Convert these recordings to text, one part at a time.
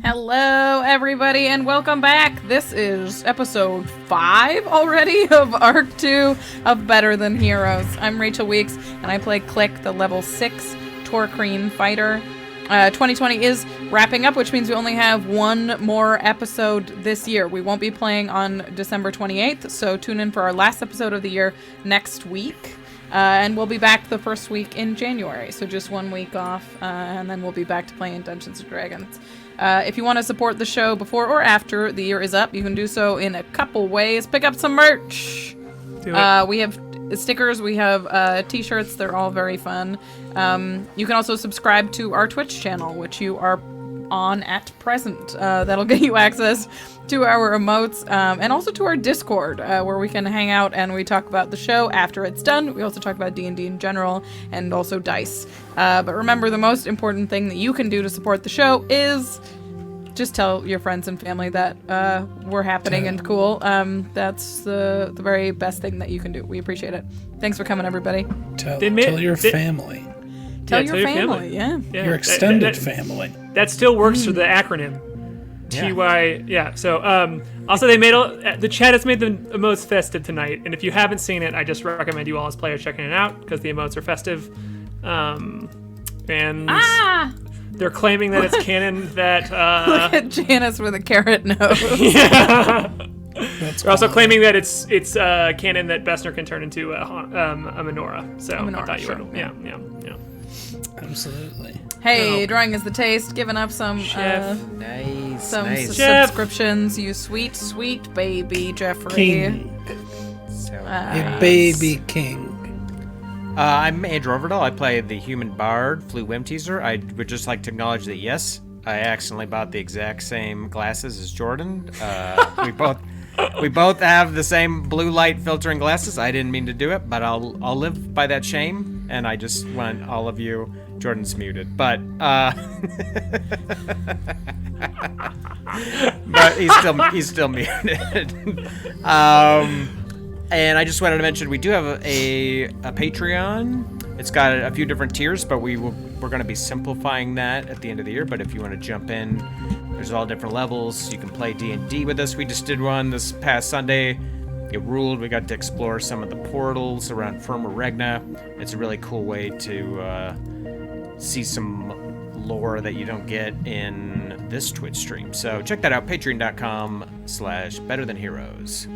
Hello, everybody, and welcome back. This is episode 5 already of Arc 2 of Better Than Heroes. I'm Rachel Weeks, and I play Klik, the level 6 Tohr-Kreen fighter. 2020 is wrapping up, which means we only have one more episode this year. We won't be playing on December 28th, so tune in for our last episode of the year next week. And we'll be back the first week in January, so just 1 week off, and then we'll be back to playing Dungeons & Dragons. If you want to support the show before or after the year is up, you can do so in a couple ways. Pick up some merch. We have stickers, we have t-shirts, they're all very fun. You can also subscribe to our Twitch channel, which you are on at present. That'll get you access to our emotes, and also to our Discord, where we can hang out and we talk about the show after it's done. We also talk about D&D in general, and also dice. But remember, the most important thing that you can do to support the show is just tell your friends and family that we're happening and cool. That's the very best thing that you can do. We appreciate it. Thanks for coming, everybody. Tell your family. Tell your family, yeah. Your extended family. That still works for the acronym. TY, yeah. So, also they made the chat has made the emotes festive tonight, and if you haven't seen it, I just recommend you all as players checking it out because the emotes are festive. And they're claiming that it's canon that look at Janice with a carrot nose. Yeah. They're also claiming that it's canon that Bessner can turn into a menorah. So I thought you would. Yeah. Absolutely. Hey, drawing is the taste. Giving up some nice. subscriptions. You sweet, sweet baby, Jeffrey. King. A baby king. I'm Andrew Ovredahl. I play the human bard, Flute Whimteaser. I would just like to acknowledge that yes, I accidentally bought the exact same glasses as Jordan. We both have the same blue light filtering glasses. I didn't mean to do it, but I'll live by that shame. And I just want all of you. Jordan's muted, but he's still muted. And I just wanted to mention we do have a Patreon. It's got a few different tiers, but we're going to be simplifying that at the end of the year. But if you want to jump in, there's all different levels. You can play D&D with us. We just did one this past Sunday. It ruled. We got to explore some of the portals around Firma Regna. It's a really cool way to see some lore that you don't get in this Twitch stream. So check that out, patreon.com/betterthanheroes.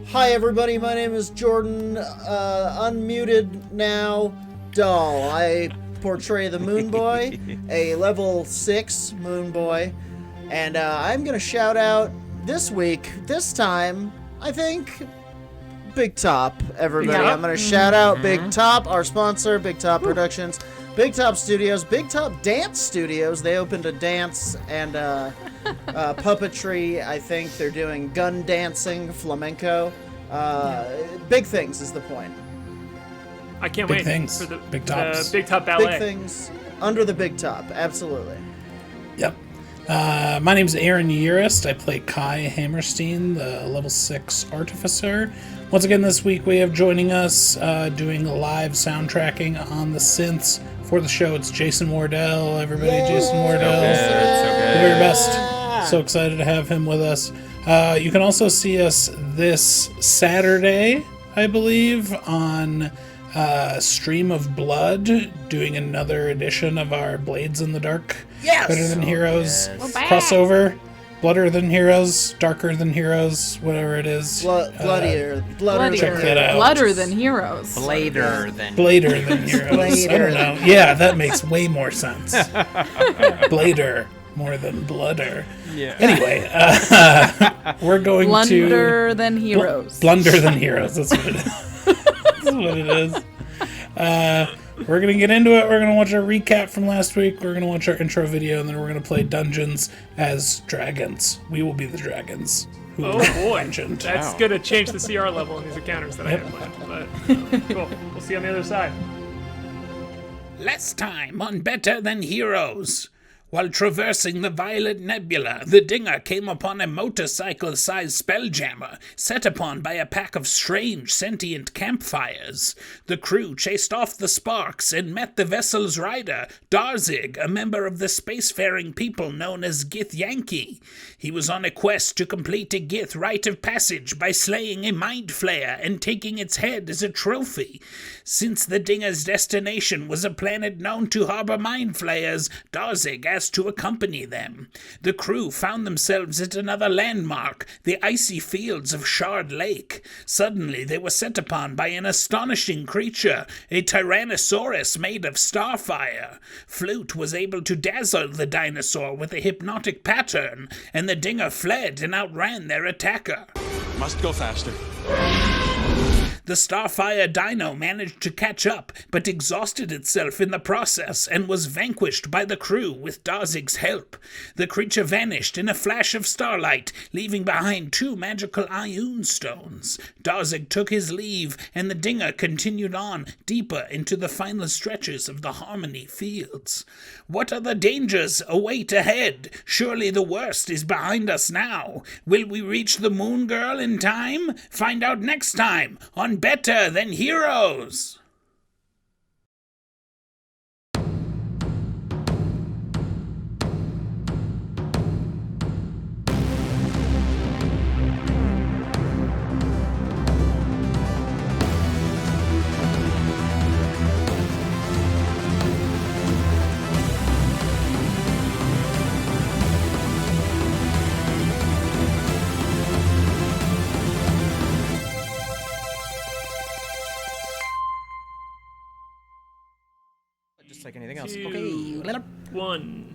Hi everybody, my name is Jordan, unmuted now, doll. I portray the Moonboy, a level 6 Moonboy, and I'm gonna shout out this time, I think, Big Top, everybody. I'm gonna shout out Big Top, our sponsor, Big Top Productions, Big Top Studios, Big Top Dance Studios. They opened a dance and puppetry. I think they're doing gun dancing, flamenco. Big things is the point. I can't big wait things. for the Big Tops. Big Top Ballet. Big things under the Big Top, absolutely. Yep. My name's Aaron Urist. I play K.A.I. Hammerstein, the level 6 Artificer. Once again this week we have joining us doing live soundtracking on the synths for the show. It's Jason Wardell, everybody. Yay! Jason Wardell. The very best. So excited to have him with us. You can also see us this Saturday, I believe, on Stream of Blood, doing another edition of our Blades in the Dark, Better Than Heroes crossover. Bloodier Than Heroes, Darker Than Heroes, whatever it is. Bloodier. Check that out. Bloodier Than Heroes. Blader than Heroes. I don't know. Yeah, that makes way more sense. Blader more than bludder. Yeah. Anyway, we're going Blunder Than Heroes. Blunder Than Heroes. That's what it is. That's what it is. We're going to get into it. We're going to watch our recap from last week. We're going to watch our intro video, and then we're going to play dungeons as dragons. We will be the dragons. Oh boy, that's going to change the CR level in these encounters that I have planned. But cool. We'll see you on the other side. Last time on Better Than Heroes. While traversing the Violet Nebula, the Dinger came upon a motorcycle-sized Spelljammer, set upon by a pack of strange, sentient campfires. The crew chased off the sparks and met the vessel's rider, Darzig, a member of the spacefaring people known as Gith-Yankee. He was on a quest to complete a Gith rite of passage by slaying a Mind Flayer and taking its head as a trophy. Since the Dinger's destination was a planet known to harbor Mind Flayers, Darzig asked to accompany them. The crew found themselves at another landmark, the icy fields of Shard Lake. Suddenly they were set upon by an astonishing creature, a Tyrannosaurus made of starfire. Flute was able to dazzle the dinosaur with a hypnotic pattern, and the Dinger fled and outran their attacker. Must go faster. The Starfire Dino managed to catch up, but exhausted itself in the process and was vanquished by the crew with Darzig's help. The creature vanished in a flash of starlight, leaving behind 2 magical Ioun stones. Darzig took his leave, and the Dinger continued on, deeper into the final stretches of the Harmony Fields. What other dangers await ahead? Surely the worst is behind us now. Will we reach the Moon Girl in time? Find out next time on Better Than Heroes. Just like anything else. 2, Okay. 1.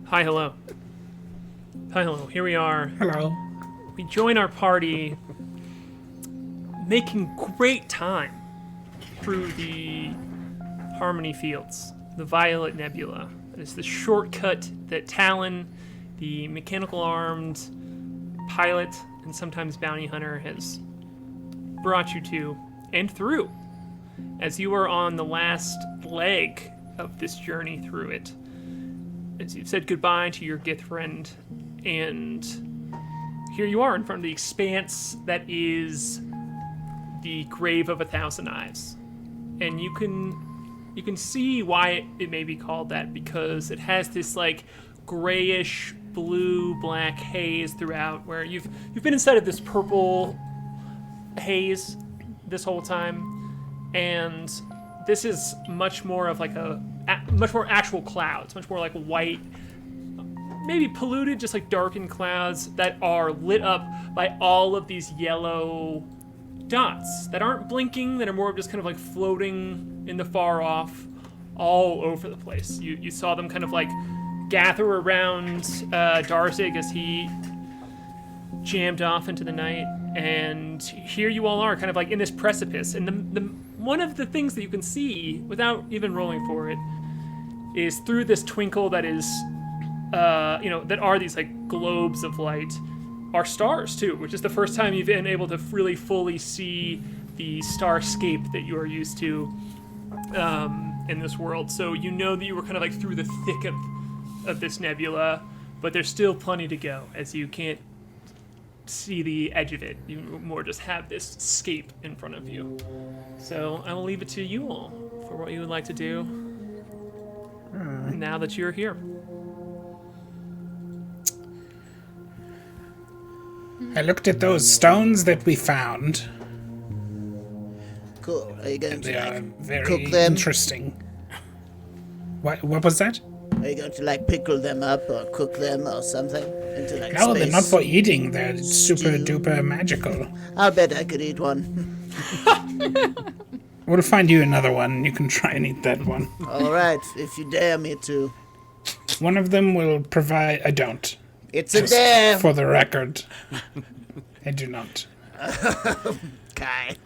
Hi, hello. Hi, hello. Here we are. Hello. We join our party, making great time through the Harmony Fields, the Violet Nebula. It's the shortcut that Talon, the mechanical-armed pilot and sometimes bounty hunter, has brought you to and through, as you are on the last leg of this journey through it. As you've said goodbye to your Gith friend, and here you are in front of the expanse that is the Grave of 1,000 Eyes. And you can see why it may be called that, because it has this like grayish blue black haze throughout, where you've been inside of this purple haze this whole time, and this is much more of like much more actual clouds, much more like white, maybe polluted, just like darkened clouds that are lit up by all of these yellow dots that aren't blinking, that are more of just kind of like floating in the far off all over the place. You saw them kind of like gather around Darzig as he jammed off into the night, and here you all are kind of like in this precipice, and the one of the things that you can see without even rolling for it is through this twinkle that is that are these like globes of light are stars too, which is the first time you've been able to really fully see the starscape that you are used to in this world. So you know that you were kind of like through the thick of this nebula, but there's still plenty to go, as you can't see the edge of it. You more just have this scape in front of you. So I will leave it to you all for what you would like to do now that you're here. I looked at those stones that we found. Cool. Are you going They to are like very cook them? interesting. What was that? Are you going to like pickle them up or cook them or something into like No, space? they're not for eating. They're super Stew. duper magical. I'll bet I could eat one. We'll find you another one. You can try and eat that one. All right, if you dare me to. One of them will provide. I don't. It's a Just dare. for the record. I do not. Kai.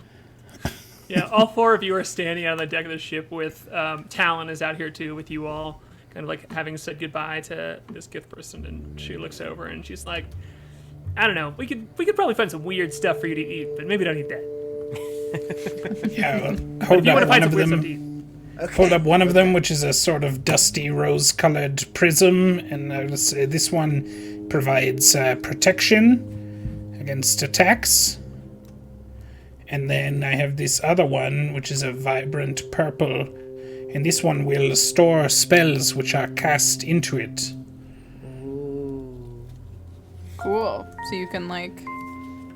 Yeah, all 4 of you are standing out on the deck of the ship with Talon is out here too with you all, kind of like having said goodbye to this gift person, and she looks over and she's like, I don't know, we could probably find some weird stuff for you to eat, but maybe don't eat that. Yeah, well, If hold you want on. to find One some of weird stuff to eat. them. pulled up one of them, which is a sort of dusty rose-colored prism, and I will say this one provides protection against attacks. And then I have this other one, which is a vibrant purple, and this one will store spells which are cast into it. Cool. So you can, like,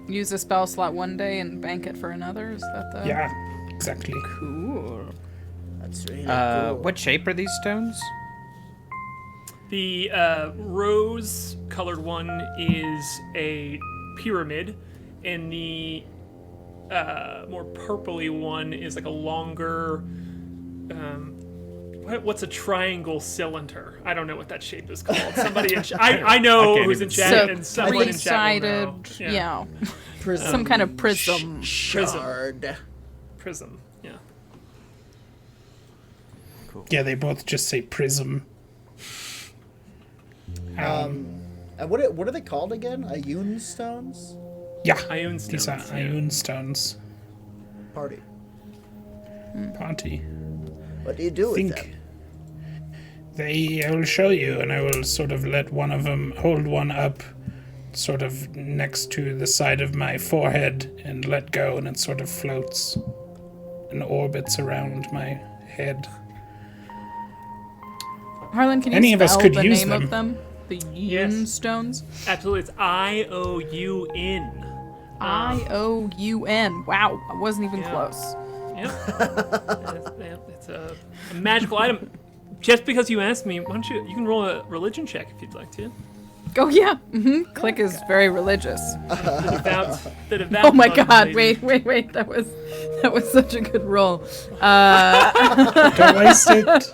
use a spell slot one day and bank it for another? Is that the... Yeah, exactly. Cool. That's really cool. What shape are these stones? The rose-colored one is a pyramid, and the more purpley one is like a longer. What's a triangle cylinder? I don't know what that shape is called. Somebody in I know who's in chat, and someone in chat will know. Three-sided, yeah. Prism. Some kind of prism. Shard. Prism. Yeah. Yeah, they both just say prism. And what are they called again? Ioun stones? Yeah, Ioun these are stones, yeah. Ioun stones. Party. Party. What do you do with them? I will show you, and I will sort of let one of them hold one up, sort of next to the side of my forehead, and let go, and it sort of floats and orbits around my head. Harlan, can you Any of us spell could the use name them. of them? The Ioun Yes. stones? Absolutely, it's Ioun. Ioun. Wow, I wasn't even Yeah. close. Yep. It's a magical item. Just because you asked me, why don't you can roll a religion check if you'd like to. Oh yeah, Klik is very religious. The devout Oh my one, god, lady. wait, that was such a good roll. Don't waste it.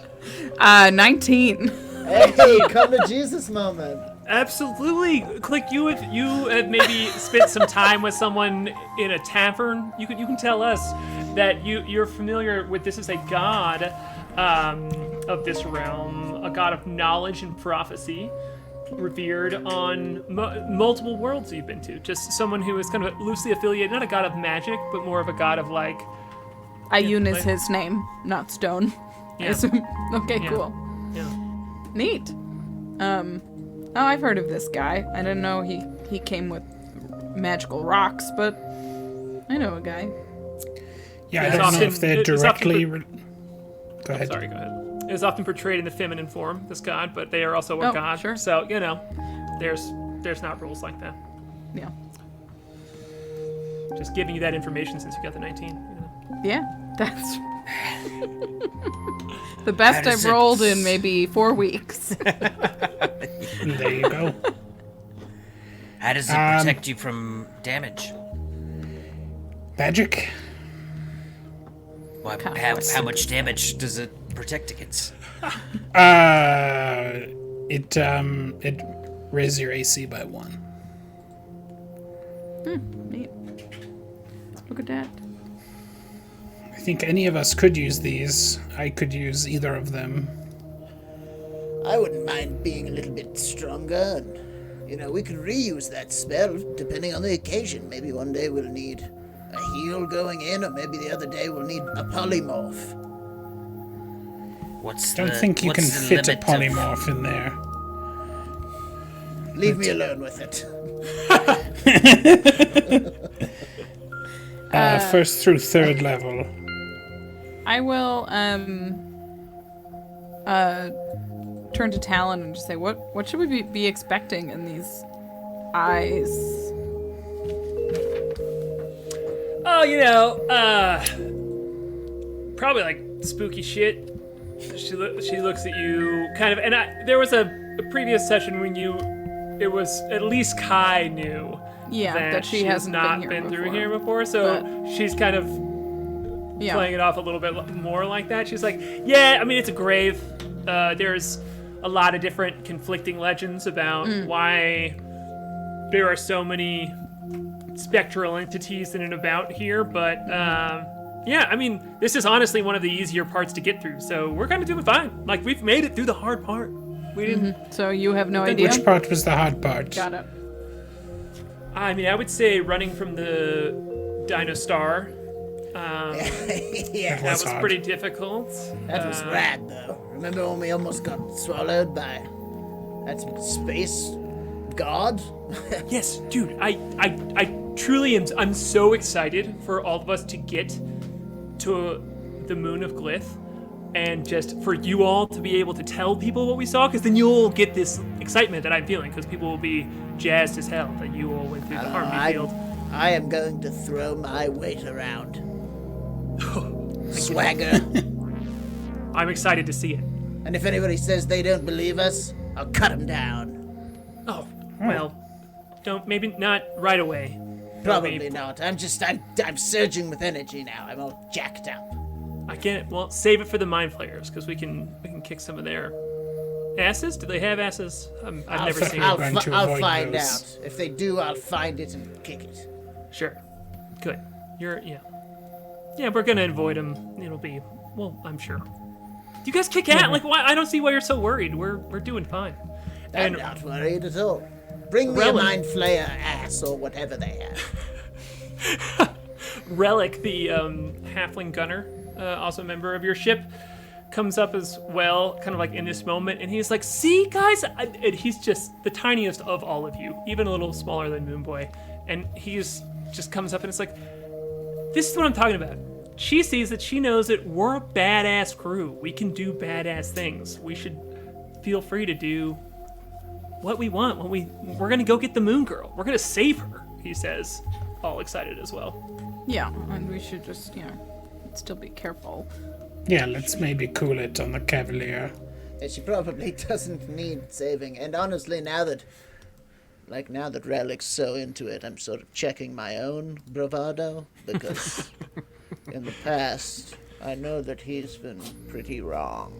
19. Hey, come to Jesus moment. Absolutely, Klik. You have maybe spent some time with someone in a tavern. You can tell us that you're familiar with this as a god of this realm, a god of knowledge and prophecy, revered on multiple worlds you've been to. Just someone who is kind of loosely affiliated, not a god of magic, but more of a god of like. Ioun is like- his name, not stone. I Yeah. assume. Okay, Yeah. cool. Yeah. Neat. Oh, I've heard of this guy. I didn't know he came with magical rocks, but I know a guy. Yeah, I It's don't know often- if they're it's often directly... Go ahead. Sorry, go ahead. It is often portrayed in the feminine form, this god, but they are also a Oh, god. sure. So there's not rules like that. Yeah. Just giving you that information since you got the 19. You know. Yeah, that's the best does I've it- rolled in maybe 4 weeks. And there you go. How does it protect you from damage? Magic? Well, Kinda how much damage does it protect against? It raises your AC by 1. Neat. Look at that. I think any of us could use these. I could use either of them. I wouldn't mind being a little bit stronger. And, we could reuse that spell depending on the occasion. Maybe one day we'll need a heal going in, or maybe the other day we'll need a polymorph. What's I don't the, think you what's can the fit a limit of- polymorph in there. Leave me alone with it. First through 3rd level. I will turn to Talon and just say, what should we be expecting in these eyes? Oh, probably like spooky shit. She looks at you kind of, and there was a previous session when it was at least K.A.I knew Yeah, that she she's hasn't not been here through here before, so but- she's kind of Yeah. playing it off a little bit more like that. She's like, yeah, I mean, it's a grave. There's a lot of different conflicting legends about why there are so many spectral entities in and about here, but yeah, I mean, this is honestly one of the easier parts to get through, so we're kind of doing fine. Like, we've made it through the hard part. We didn't. So you have no Which idea? Which part was the hard part? Got it. I mean, I would say running from the Dino Star Yeah, That was hard. pretty difficult. that was rad, though. Remember when we almost got swallowed by that space god? Yes, dude. I truly am. I'm so excited for all of us to get to the moon of Glyph, and just for you all to be able to tell people what we saw, because then you'll get this excitement that I'm feeling, because people will be jazzed as hell that you all went through the army field. I am going to throw my weight around. Swagger. I'm excited to see it. And if anybody says they don't believe us, I'll cut them down. Oh, well, maybe not right away. Probably not. I'm surging with energy now. I'm all jacked up. I get it. Well, save it for the mind flayers, because we can kick some of their asses. Do they have asses? I've never seen I'll, it. going to I'll avoid find those. out. If they do, I'll find it and kick it. Sure. Good. Yeah, we're gonna avoid them. It'll be, well, I'm sure. Do you guys kick out? Like, why? I don't see why you're so worried. We're doing fine. I'm And not worried at all. Bring me a mind flayer ass or whatever they have. Relic, the halfling gunner, also a member of your ship, comes up as well, kind of like in this moment, and he's like, "See, guys," and he's just the tiniest of all of you, even a little smaller than Moonboy, and he's just comes up and it's like, "This is what I'm talking about." She sees that, she knows that we're a badass crew. We can do badass things. We should feel free to do what we want when we're gonna go get the moon girl. We're gonna save her, he says, all excited as well. Yeah, and we should just, still be careful. Yeah, let's maybe cool it on the Cavalier. Yeah, she probably doesn't need saving. And honestly, now that Relic's so into it, I'm sort of checking my own bravado, because in the past, I know that he's been pretty wrong.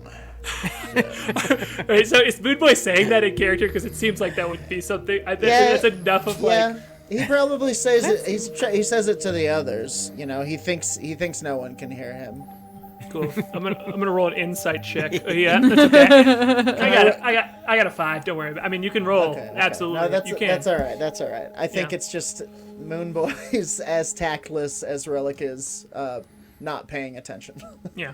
Right, so is Moonboy saying that in character? Because it seems like that would be something. I think that's enough of Yeah, he probably says it. He says it to the others. He thinks no one can hear him. Cool. I'm gonna roll an insight check. Yeah, that's okay. I got a 5. Don't worry. I mean, you can roll. Okay. Absolutely. No, you can. That's all right. That's all right. I think Yeah. it's just Moonboy's as tactless as Relic is, not paying attention. Yeah.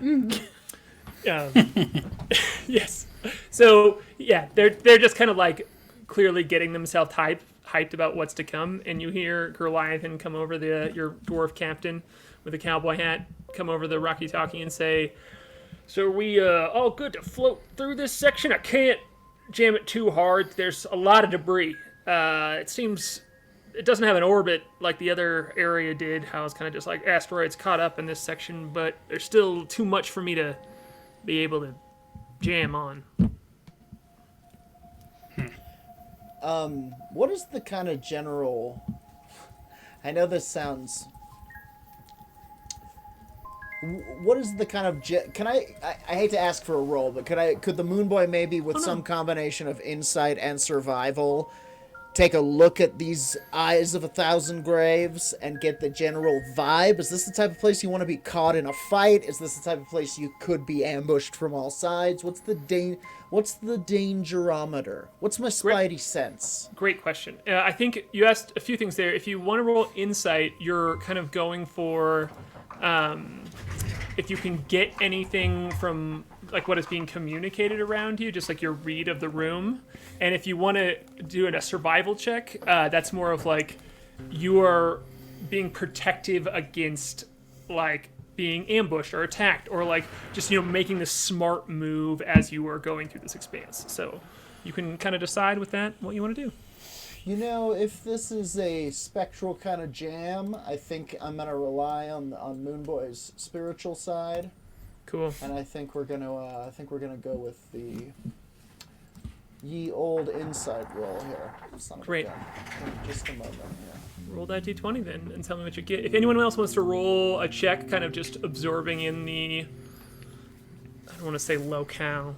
Yes. So yeah, they're just kind of like clearly getting themselves hyped about what's to come, and you hear Goliathan come over, your dwarf captain with a cowboy hat, come over the Rocky Talkie and say, "So are we all good to float through this section? I can't jam it too hard. There's a lot of debris. It seems it doesn't have an orbit like the other area did. How it's kind of just like asteroids caught up in this section, but there's still too much for me to be able to jam on." What is the kind of general... I know this sounds... What is the kind of... Can I hate to ask for a roll, but could the Moonboy maybe with some combination of insight and survival take a look at these Eyes of 1,000 Graves and get the general vibe? Is this the type of place you want to be caught in a fight? Is this the type of place you could be ambushed from all sides? What's the dangerometer? What's my spidey sense? Great question. I think you asked a few things there. If you want to roll insight, you're kind of going for if you can get anything from like what is being communicated around you, just like your read of the room. And if you want to do a survival check, that's more of like you are being protective against like being ambushed or attacked, or like just making the smart move as you are going through this expanse. So you can kind of decide with that what you want to do. If this is a spectral kind of jam, I think I'm gonna rely on Moonboy's spiritual side. Cool. And I think we're gonna go with the ye old insight roll here. Son of a Great. gun. In just a moment here. Roll that d20 then and tell me what you get. If anyone else wants to roll a check, kind of just absorbing in the, I don't want to say locale,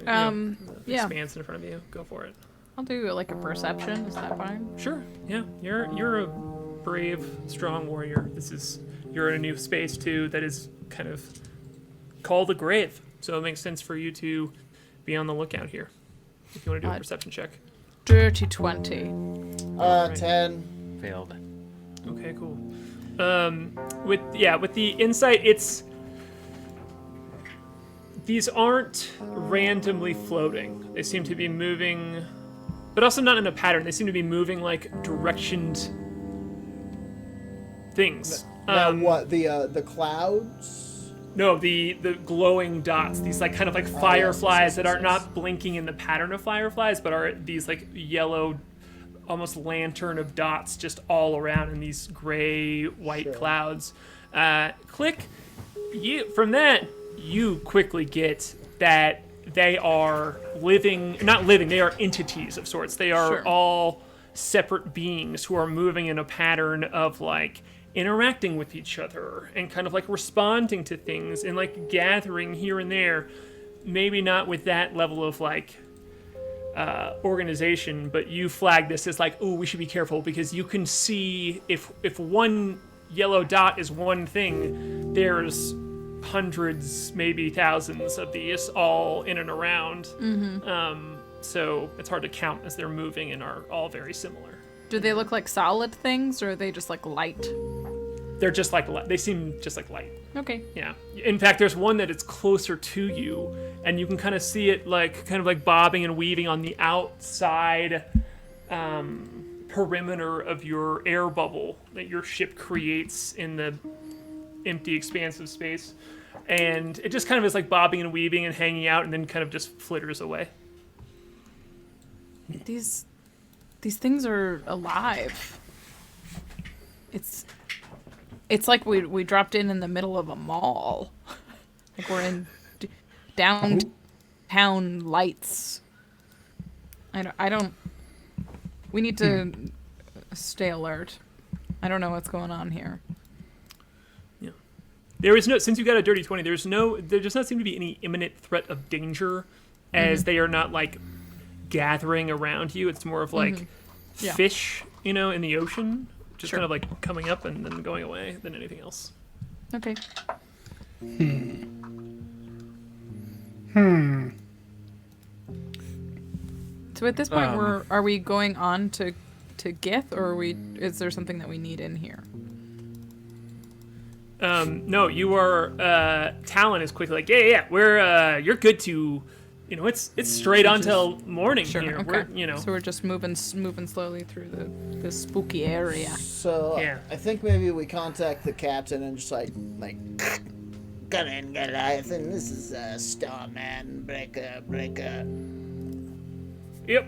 Yeah. expanse in front of you, go for it. I'll do like a perception. Is that fine? Sure. Yeah. You're a brave, strong warrior. You're in a new space too that is kind of called the grave. So it makes sense for you to be on the lookout here. If you want to do a perception check. Dirty 20. 10. Failed. Okay, cool. With the insight, these aren't randomly floating. They seem to be moving, but also not in a pattern. They seem to be moving like directioned things. Now what? The clouds? No, the glowing dots. These like kind of like fireflies that are yes. not blinking in the pattern of fireflies, but are these like yellow, almost lantern of dots just all around in these gray white clouds. Klik, from that you quickly get that they are not living, they are entities of sorts. They are all separate beings who are moving in a pattern of like interacting with each other and kind of like responding to things and like gathering here and there. Maybe not with that level of like organization, but you flag this as like, oh, we should be careful because you can see if one yellow dot is one thing, there's hundreds, maybe thousands of these all in and around. So it's hard to count as they're moving and are all very similar. Do they look like solid things, or are they just like light? They're just like they seem just like light. Okay. Yeah. In fact, there's one that is closer to you, and you can kind of see it like kind of like bobbing and weaving on the outside perimeter of your air bubble that your ship creates in the empty expanse of space. And it just kind of is like bobbing and weaving and hanging out, and then kind of just flitters away. These things are alive. It's like we dropped in the middle of a mall. Like we're in downtown lights. I don't. We need to stay alert. I don't know what's going on here. Yeah. There is no, since you got a dirty 20, there does not seem to be any imminent threat of danger, as they are not like gathering around you. It's more of like fish, in the ocean, just kind of like coming up and then going away than anything else. Okay. So at this point, are we going on to Gith, or is there something that we need in here? No, you are. Talon is quickly like, yeah, you're good to, it's straight on till morning here. Okay. We're, So we're just moving slowly through the spooky area. So I think maybe we contact the captain and just like come in, Goliathan. This is Starman, breaker. Yep.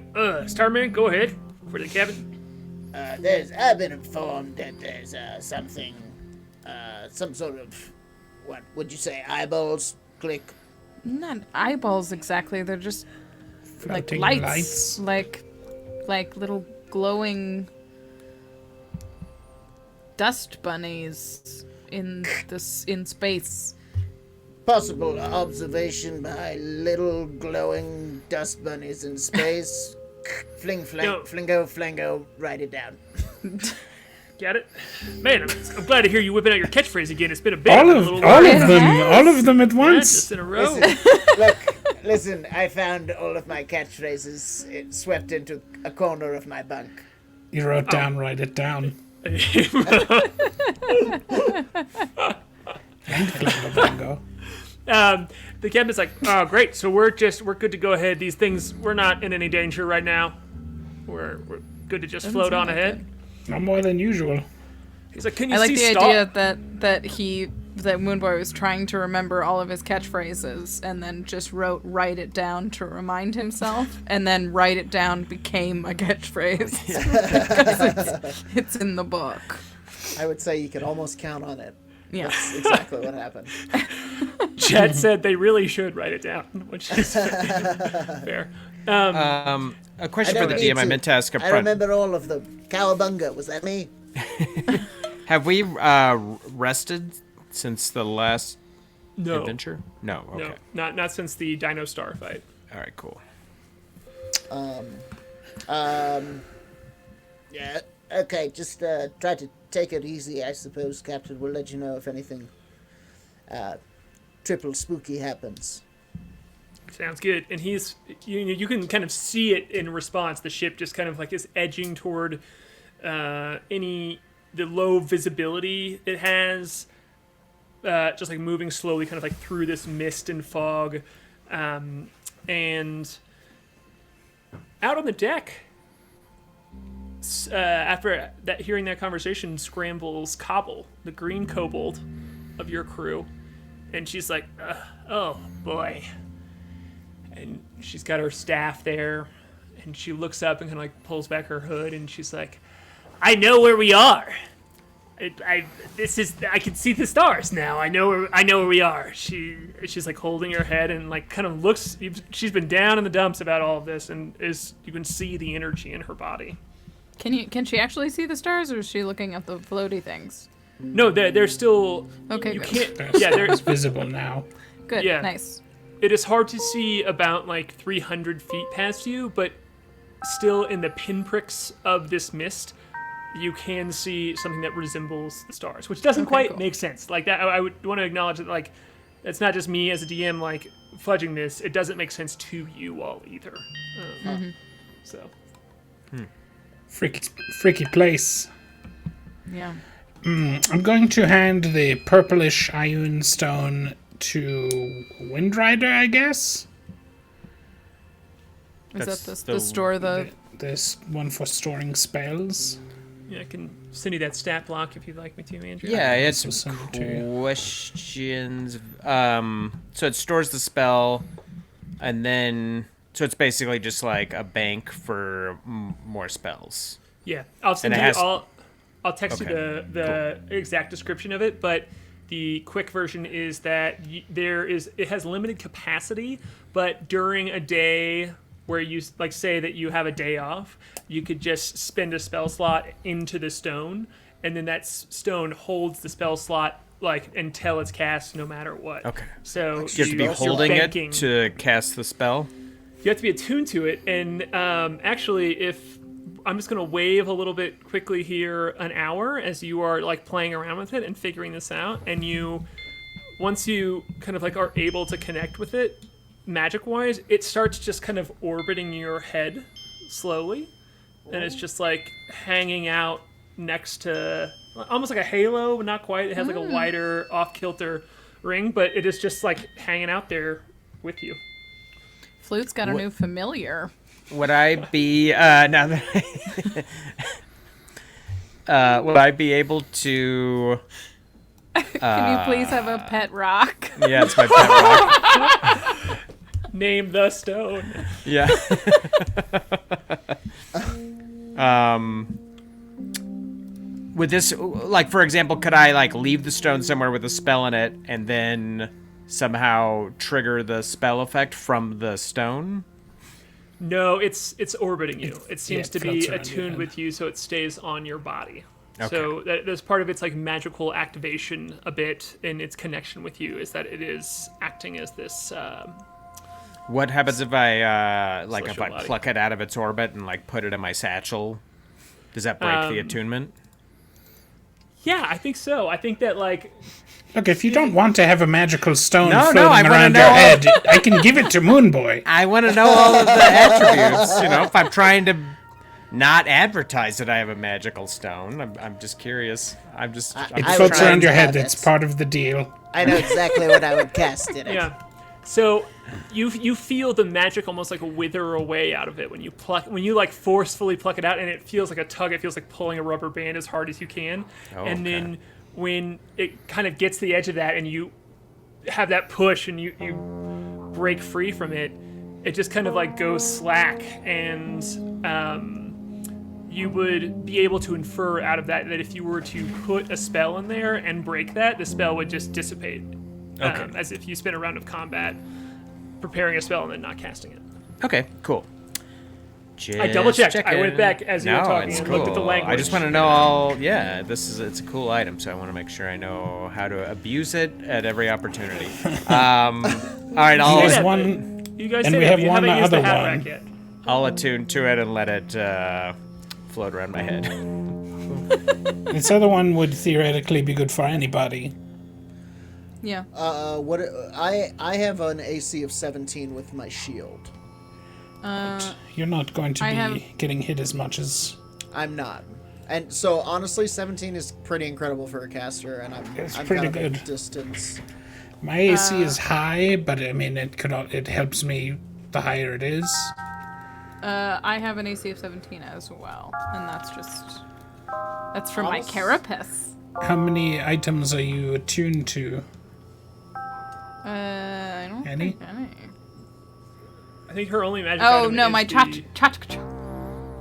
Starman, go ahead for the cabin. I've been informed that there's something, some sort of, what would you say, eyeballs, Klik? Not eyeballs exactly. They're just Floating like lights. Like little glowing dust bunnies in space. Possible observation by little glowing dust bunnies in space. Flingo, write it down. Got it? Man, I'm glad to hear you whipping out your catchphrase again. It's been a bit All of them at Yeah, once. just in a row. Listen, I found all of my catchphrases swept into a corner of my bunk. You wrote down, write it down. Bingo. The captain's like, oh, great. So we're good to go ahead. These things, we're not in any danger right now. We're good to just float on ahead. Not more than usual. He's like, can you I like see the idea that Moonboy was trying to remember all of his catchphrases and then just write it down to remind himself, and then write it down became a catchphrase. Because it's in the book. I would say you could almost count on it. Yeah. That's exactly what happened. Chad said they really should write it down, which is fair. A question for the need DM. I meant to ask up I front. remember all of them. Cowabunga, was that me? Have we rested since the last adventure? No. Okay. No, not since the Dino Star fight. All right. Cool. Yeah. Okay, just try to take it easy, I suppose, Captain. We'll let you know if anything triple spooky happens. Sounds good. And he's, you can kind of see it in response. The ship just kind of like is edging toward any low visibility it has, just like moving slowly, kind of like through this mist and fog, and out on the deck. After hearing that conversation, scrambles Cobble, the green kobold of your crew, and she's like, "Oh boy," and she's got her staff there, and she looks up and kind of like pulls back her hood, and she's like, "I know where we are. I can see the stars now. I know where we are." She's like holding her head and like kind of looks. She's been down in the dumps about all of this, and you can see the energy in her body. Can she actually see the stars, or is she looking at the floaty things? No, they're still. Okay, you good. can't. Yeah, they're visible now. Good, Yeah. nice. It is hard to see about like 300 feet past you, but still in the pinpricks of this mist, you can see something that resembles the stars, which doesn't quite cool. make sense. Like that, I would want to acknowledge that. Like, it's not just me as a DM like fudging this. It doesn't make sense to you all either. So. Freaky place. Yeah. I'm going to hand the purplish Ioun stone to Windrider, I guess. Is That's that the- the store This one for storing spells. Yeah, I can send you that stat block if you'd like me to, Andrew. Yeah, it's will send it to you. questions. So it stores the spell, and then so it's basically just like a bank for more spells. Yeah, I'll send And you. it has- I'll text you Okay, the exact description of it, but the quick version is that it has limited capacity, but during a day where you like say that you have a day off, you could just spend a spell slot into the stone, and then that stone holds the spell slot like until it's cast, no matter what. Okay. So You have to be you're holding banking. it to cast the spell. You have to be attuned to it, and actually, if I'm just gonna wave a little bit quickly here, an hour as you are like playing around with it and figuring this out, and once you kind of like are able to connect with it, magic-wise, it starts just kind of orbiting your head slowly, and it's just like hanging out next to almost like a halo, but not quite. It has like a wider, off-kilter ring, but it is just like hanging out there with you. Flute's got a new familiar. Would I be now that would I be able to? Can you please have a pet rock? Yeah, it's my pet rock. Name the stone. Yeah. With this, like for example, could I like leave the stone somewhere with a spell in it, and then somehow trigger the spell effect from the stone? No, it's orbiting you. It seems it to be floats around your attuned head. with you, so it stays on your body. Okay. So that's part of its like magical activation a bit in its connection with you, is that it is acting as this. What happens if I like if Celestial I body. pluck it out of its orbit and like put it in my satchel? Does that break the attunement? Yeah, I think so. I think that like Look, if you don't want to have a magical stone No, floating I wanna around know your all- head, I can give it to Moonboy. I want to know all of the attributes. You know, if I'm trying to not advertise that I have a magical stone, I'm just curious. I'm It I floats would around try your and head. have That's it. part of the deal. I know exactly what I would cast in it. yeah. So you feel the magic almost like wither away out of it when you like forcefully pluck it out, and it feels like a tug. It feels like pulling a rubber band as hard as you can, and then when it kind of gets to the edge of that, and you have that push, and you break free from it, it just kind of like goes slack, and you would be able to infer out of that if you were to put a spell in there and break that, the spell would just dissipate. As if you spent a round of combat preparing a spell and then not casting it. Okay, cool. I double-checked. I checking. went back as you were talking it's and cool. looked at the language. I just want to know all. Yeah, it's a cool item, so I want to make sure I know how to abuse it at every opportunity. All right, Say There's that, I'll one. but you guys and say we that, have but you one haven't used the other hat one. rack yet. I'll attune to it and let it float around my head. This other one would theoretically be good for anybody. Yeah. What I have an AC of 17 with my shield. You're not going to I be have- getting hit as much as. I'm not. And so honestly, 17 is pretty incredible for a caster, and I'm pretty kind of good. distance. My AC is high, but I mean, it helps me the higher it is. I have an AC of 17 as well, and that's for my Honest- carapace. How many items are you attuned to? I don't Any? think any. I think her only magic Oh item no, is my the- cha.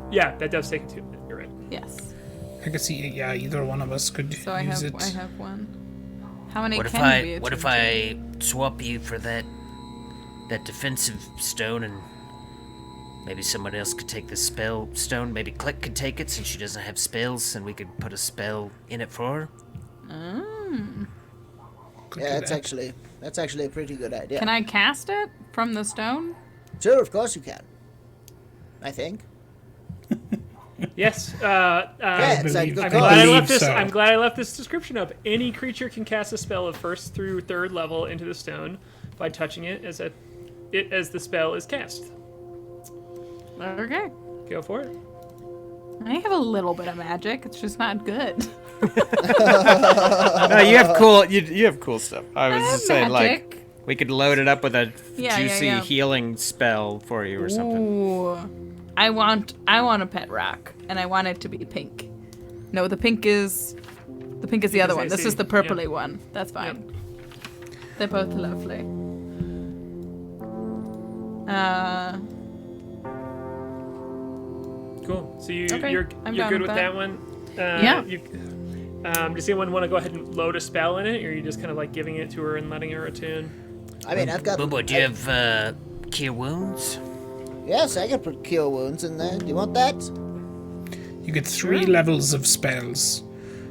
Yeah, that does take 2. You're right. Yes. I could see, yeah, either one of us could So I use have it. I have one. How many What if can you be what if attuned I swap you for that defensive stone, and maybe someone else could take the spell stone? Maybe Klik could take it since she doesn't have spells, and we could put a spell in it for her. Could Yeah, do that's actually a pretty good idea. Can I cast it from the stone? Sure, of course you can. I think. Yes. Yeah, it's a believe- good I call. Glad I believe left this. so. I'm glad I left this description up. Any creature can cast a spell of 1st through 3rd level into the stone by touching it as the spell is cast. Okay. Go for it. I have a little bit of magic. It's just not good. No, you have cool. You have cool stuff. I was have just saying, magic. like, we could load it up with a Yeah, juicy yeah. healing spell for you or something. Ooh. I want a pet rock, and I want it to be pink. No, the pink is the other one. This AC, is the purpley yeah. one. That's fine. They're both lovely. Cool. So Okay, you're I'm you're down good with with that. that one. Yeah. Does anyone want to go ahead and load a spell in it, or are you just kind of like giving it to her and letting her attune? I mean, I've got. Moonboy, do you have cure wounds? Yes, I can put cure wounds in there. Do you want that? You get 3 levels of spells.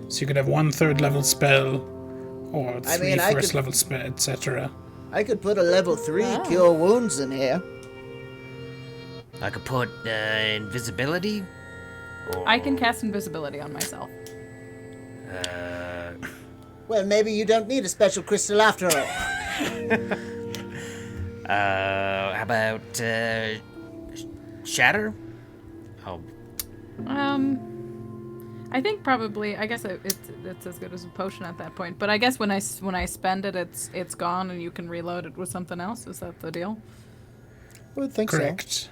So you could have 1 3rd level spell, or 3 mean, I first could- level spell, etc. I could put a level 3 cure wounds in here. I could put invisibility. Or, I can cast invisibility on myself. Well, maybe you don't need a special crystal after all. How about shatter? Oh, I think probably. I guess it's as good as a potion at that point. But I guess when I spend it, it's gone, and you can reload it with something else. Is that the deal? I would think Correct.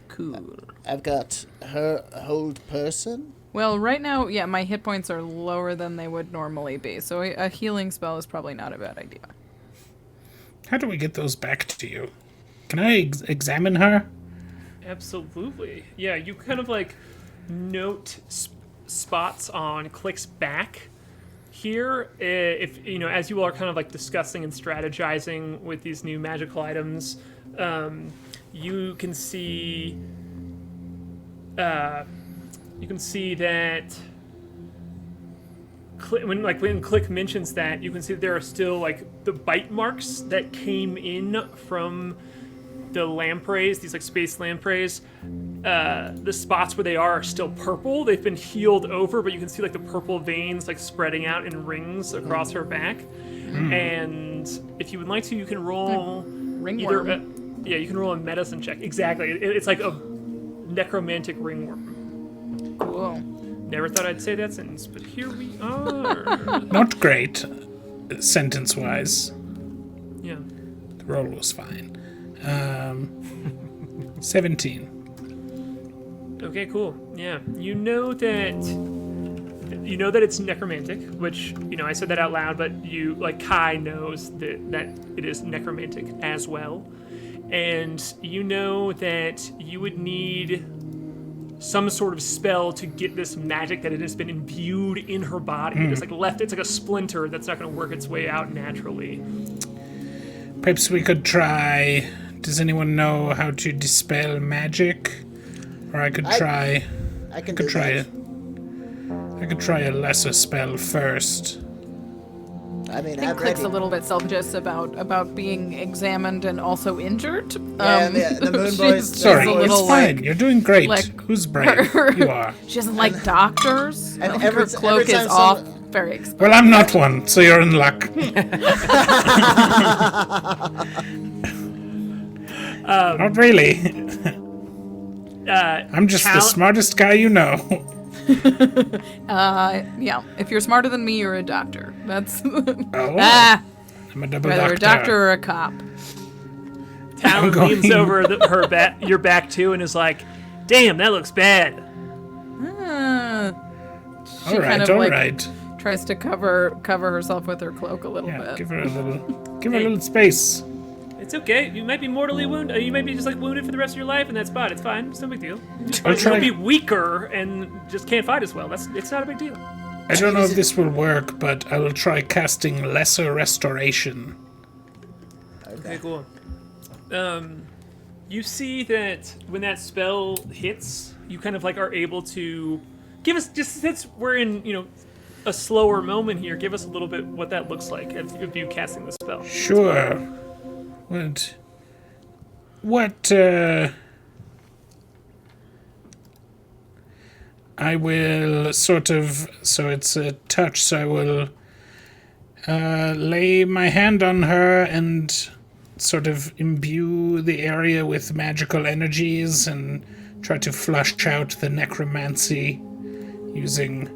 Cool. so. I've got her hold person. Well, right now, yeah, my hit points are lower than they would normally be, so a healing spell is probably not a bad idea. How do we get those back to you? Can I examine her? Absolutely. Yeah, you kind of like note spots on Klik's back here. If you know, as you all are kind of like discussing and strategizing with these new magical items, you can see. You can see that when Klik mentions that, you can see that there are still like the bite marks that came in from the lampreys, these like space lampreys. The spots where they are still purple. They've been healed over, but you can see like the purple veins like spreading out in rings across her back. And if you would like to, you can roll Ringworm. you can roll a medicine check. Exactly. It's like a necromantic ringworm. Cool. Never thought I'd say that sentence, but here we are. Not great, sentence-wise. Yeah. The roll was fine. 17. Okay, cool. Yeah. You know that it's necromantic, which, you know, I said that out loud, but you, like, K.A.I knows that it is necromantic as well. And you know that you would need some sort of spell to get this magic that it has been imbued in her body. It's like it's like a splinter that's not going to work its way out naturally. Perhaps we could try... Does anyone know how to dispel magic? Or I could try... I can could do try that. it. I could try a lesser spell first. I mean, I think I'm Klik's ready. a little bit self-just about being examined and also injured. Yeah, the Moon Boy's- she's Sorry, a little it's fine. You're doing great. like- Who's brave? You are. She doesn't like doctors. and Her every cloak time is off. some- Very expensive. Well, I'm not one, so you're in luck. Not really. I'm just the smartest guy you know. Yeah. If you're smarter than me, you're a doctor. That's Oh, I'm a double either a doctor or a cop. Talon going- leans over your back too and is like, "Damn, that looks bad." She all right, kind of all like right. tries to cover herself with her cloak a little Yeah, bit. give her a little space. It's okay. You might be mortally wounded. You might be just like wounded for the rest of your life, and that's fine. It's fine. It's no big deal. I'll try. You'll be weaker and just can't fight as well. It's not a big deal. I don't know if this will work, but I will try casting Lesser Restoration. Okay, cool. You see that when that spell hits, you kind of like are able to give us, just since we're in, a slower moment here, give us a little bit what that looks like of you casting the spell. Sure. What, I will sort of, so it's a touch, so I will lay my hand on her and sort of imbue the area with magical energies and try to flush out the necromancy using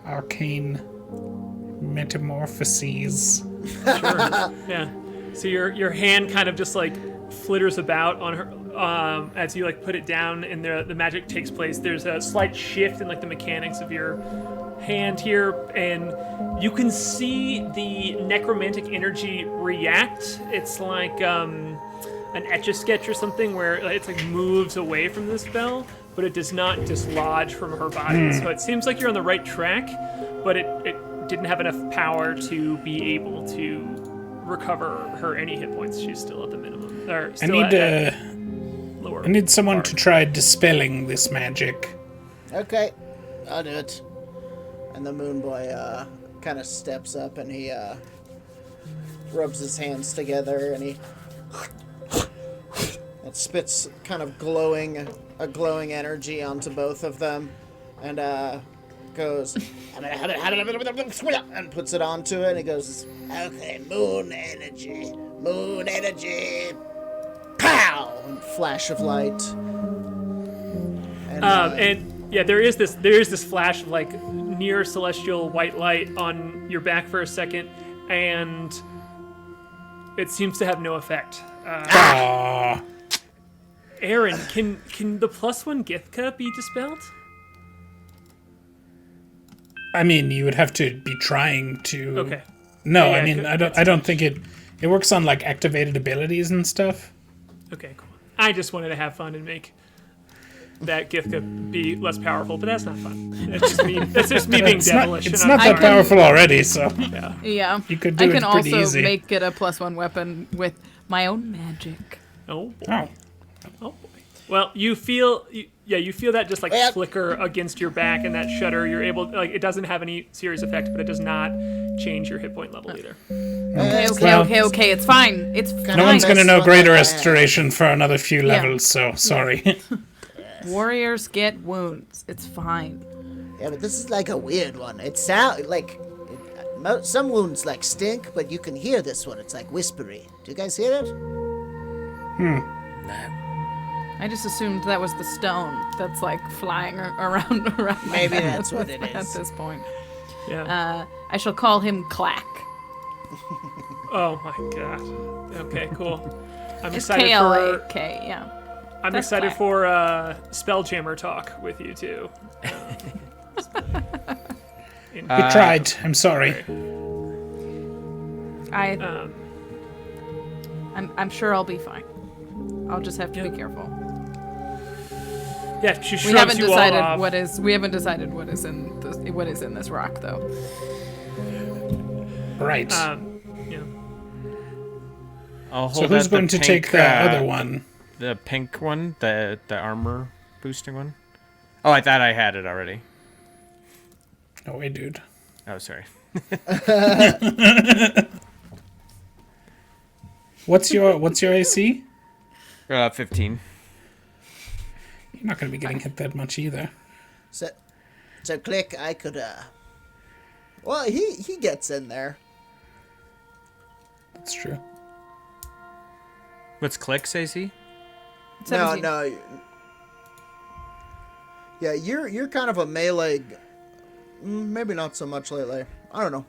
arcane metamorphoses. Sure. Yeah. So your hand kind of just like flitters about on her as you like put it down, and the magic takes place. There's a slight shift in like the mechanics of your hand here, and you can see the necromantic energy react. It's like an Etch-a-Sketch or something where it's like moves away from the spell, but it does not dislodge from her body. So it seems like you're on the right track, but it didn't have enough power to be able to recover her any hit points. She's still at the minimum. Or I still need at lower. I need someone part. to try dispelling this magic. Okay, I'll do it. And the Moonboy kind of steps up and he rubs his hands together and he it spits kind of glowing energy onto both of them and goes and puts it onto it and he goes, okay, moon energy, pow, and flash of light. And yeah, there is this flash of like near celestial white light on your back for a second, and it seems to have no effect. Aww. Aaron, can the +1 Githka be dispelled? I mean, you would have to be trying to. Okay. No, Yeah, I mean, I don't think it works on like activated abilities and stuff. Okay, cool. I just wanted to have fun and make that Githka be less powerful, but that's not fun. That's just me being devilish. It's and not I'm that sorry. powerful already, so Yeah. you could do I it can pretty also easy. make it a +1 weapon with my own magic. Oh boy. Oh, Oh boy. Well, you feel that just like Yeah. flicker against your back and that shudder. You're able, like, it doesn't have any serious effect, but it does not change your hit point level either. Okay, it's fine. It's fine. no one's gonna Nice know one, greater yeah. restoration for another few levels, so sorry. Warriors get wounds. It's fine. Yeah, but this is like a weird one. It sounds like some wounds like stink, but you can hear this one. It's like whispery. Do you guys hear it? No. I just assumed that was the stone that's like flying around my Maybe head that's what it at is. this point. Yeah. I shall call him Clack. Oh my god. Okay, cool. I'm It's excited K-L-A-K, yeah. I'm That's excited Clack. for Spelljammer talk with you too. We tried. I'm sorry. I'm sure I'll be fine. I'll just have to be careful. Yeah, she We shrugs haven't you all decided off. what is in this rock though. Right. Yeah. I'll hold so out who's the going to pink, take the other one? The pink one, the armor boosting one. Oh, I thought I had it already. Oh wait, dude. Oh, sorry. What's your AC? 15. You're not going to be getting hit that much either. So Klik, I could well, he gets in there. That's true. What's Klik's AC? 17. No. Yeah, you're kind of a melee. Maybe not so much lately. I don't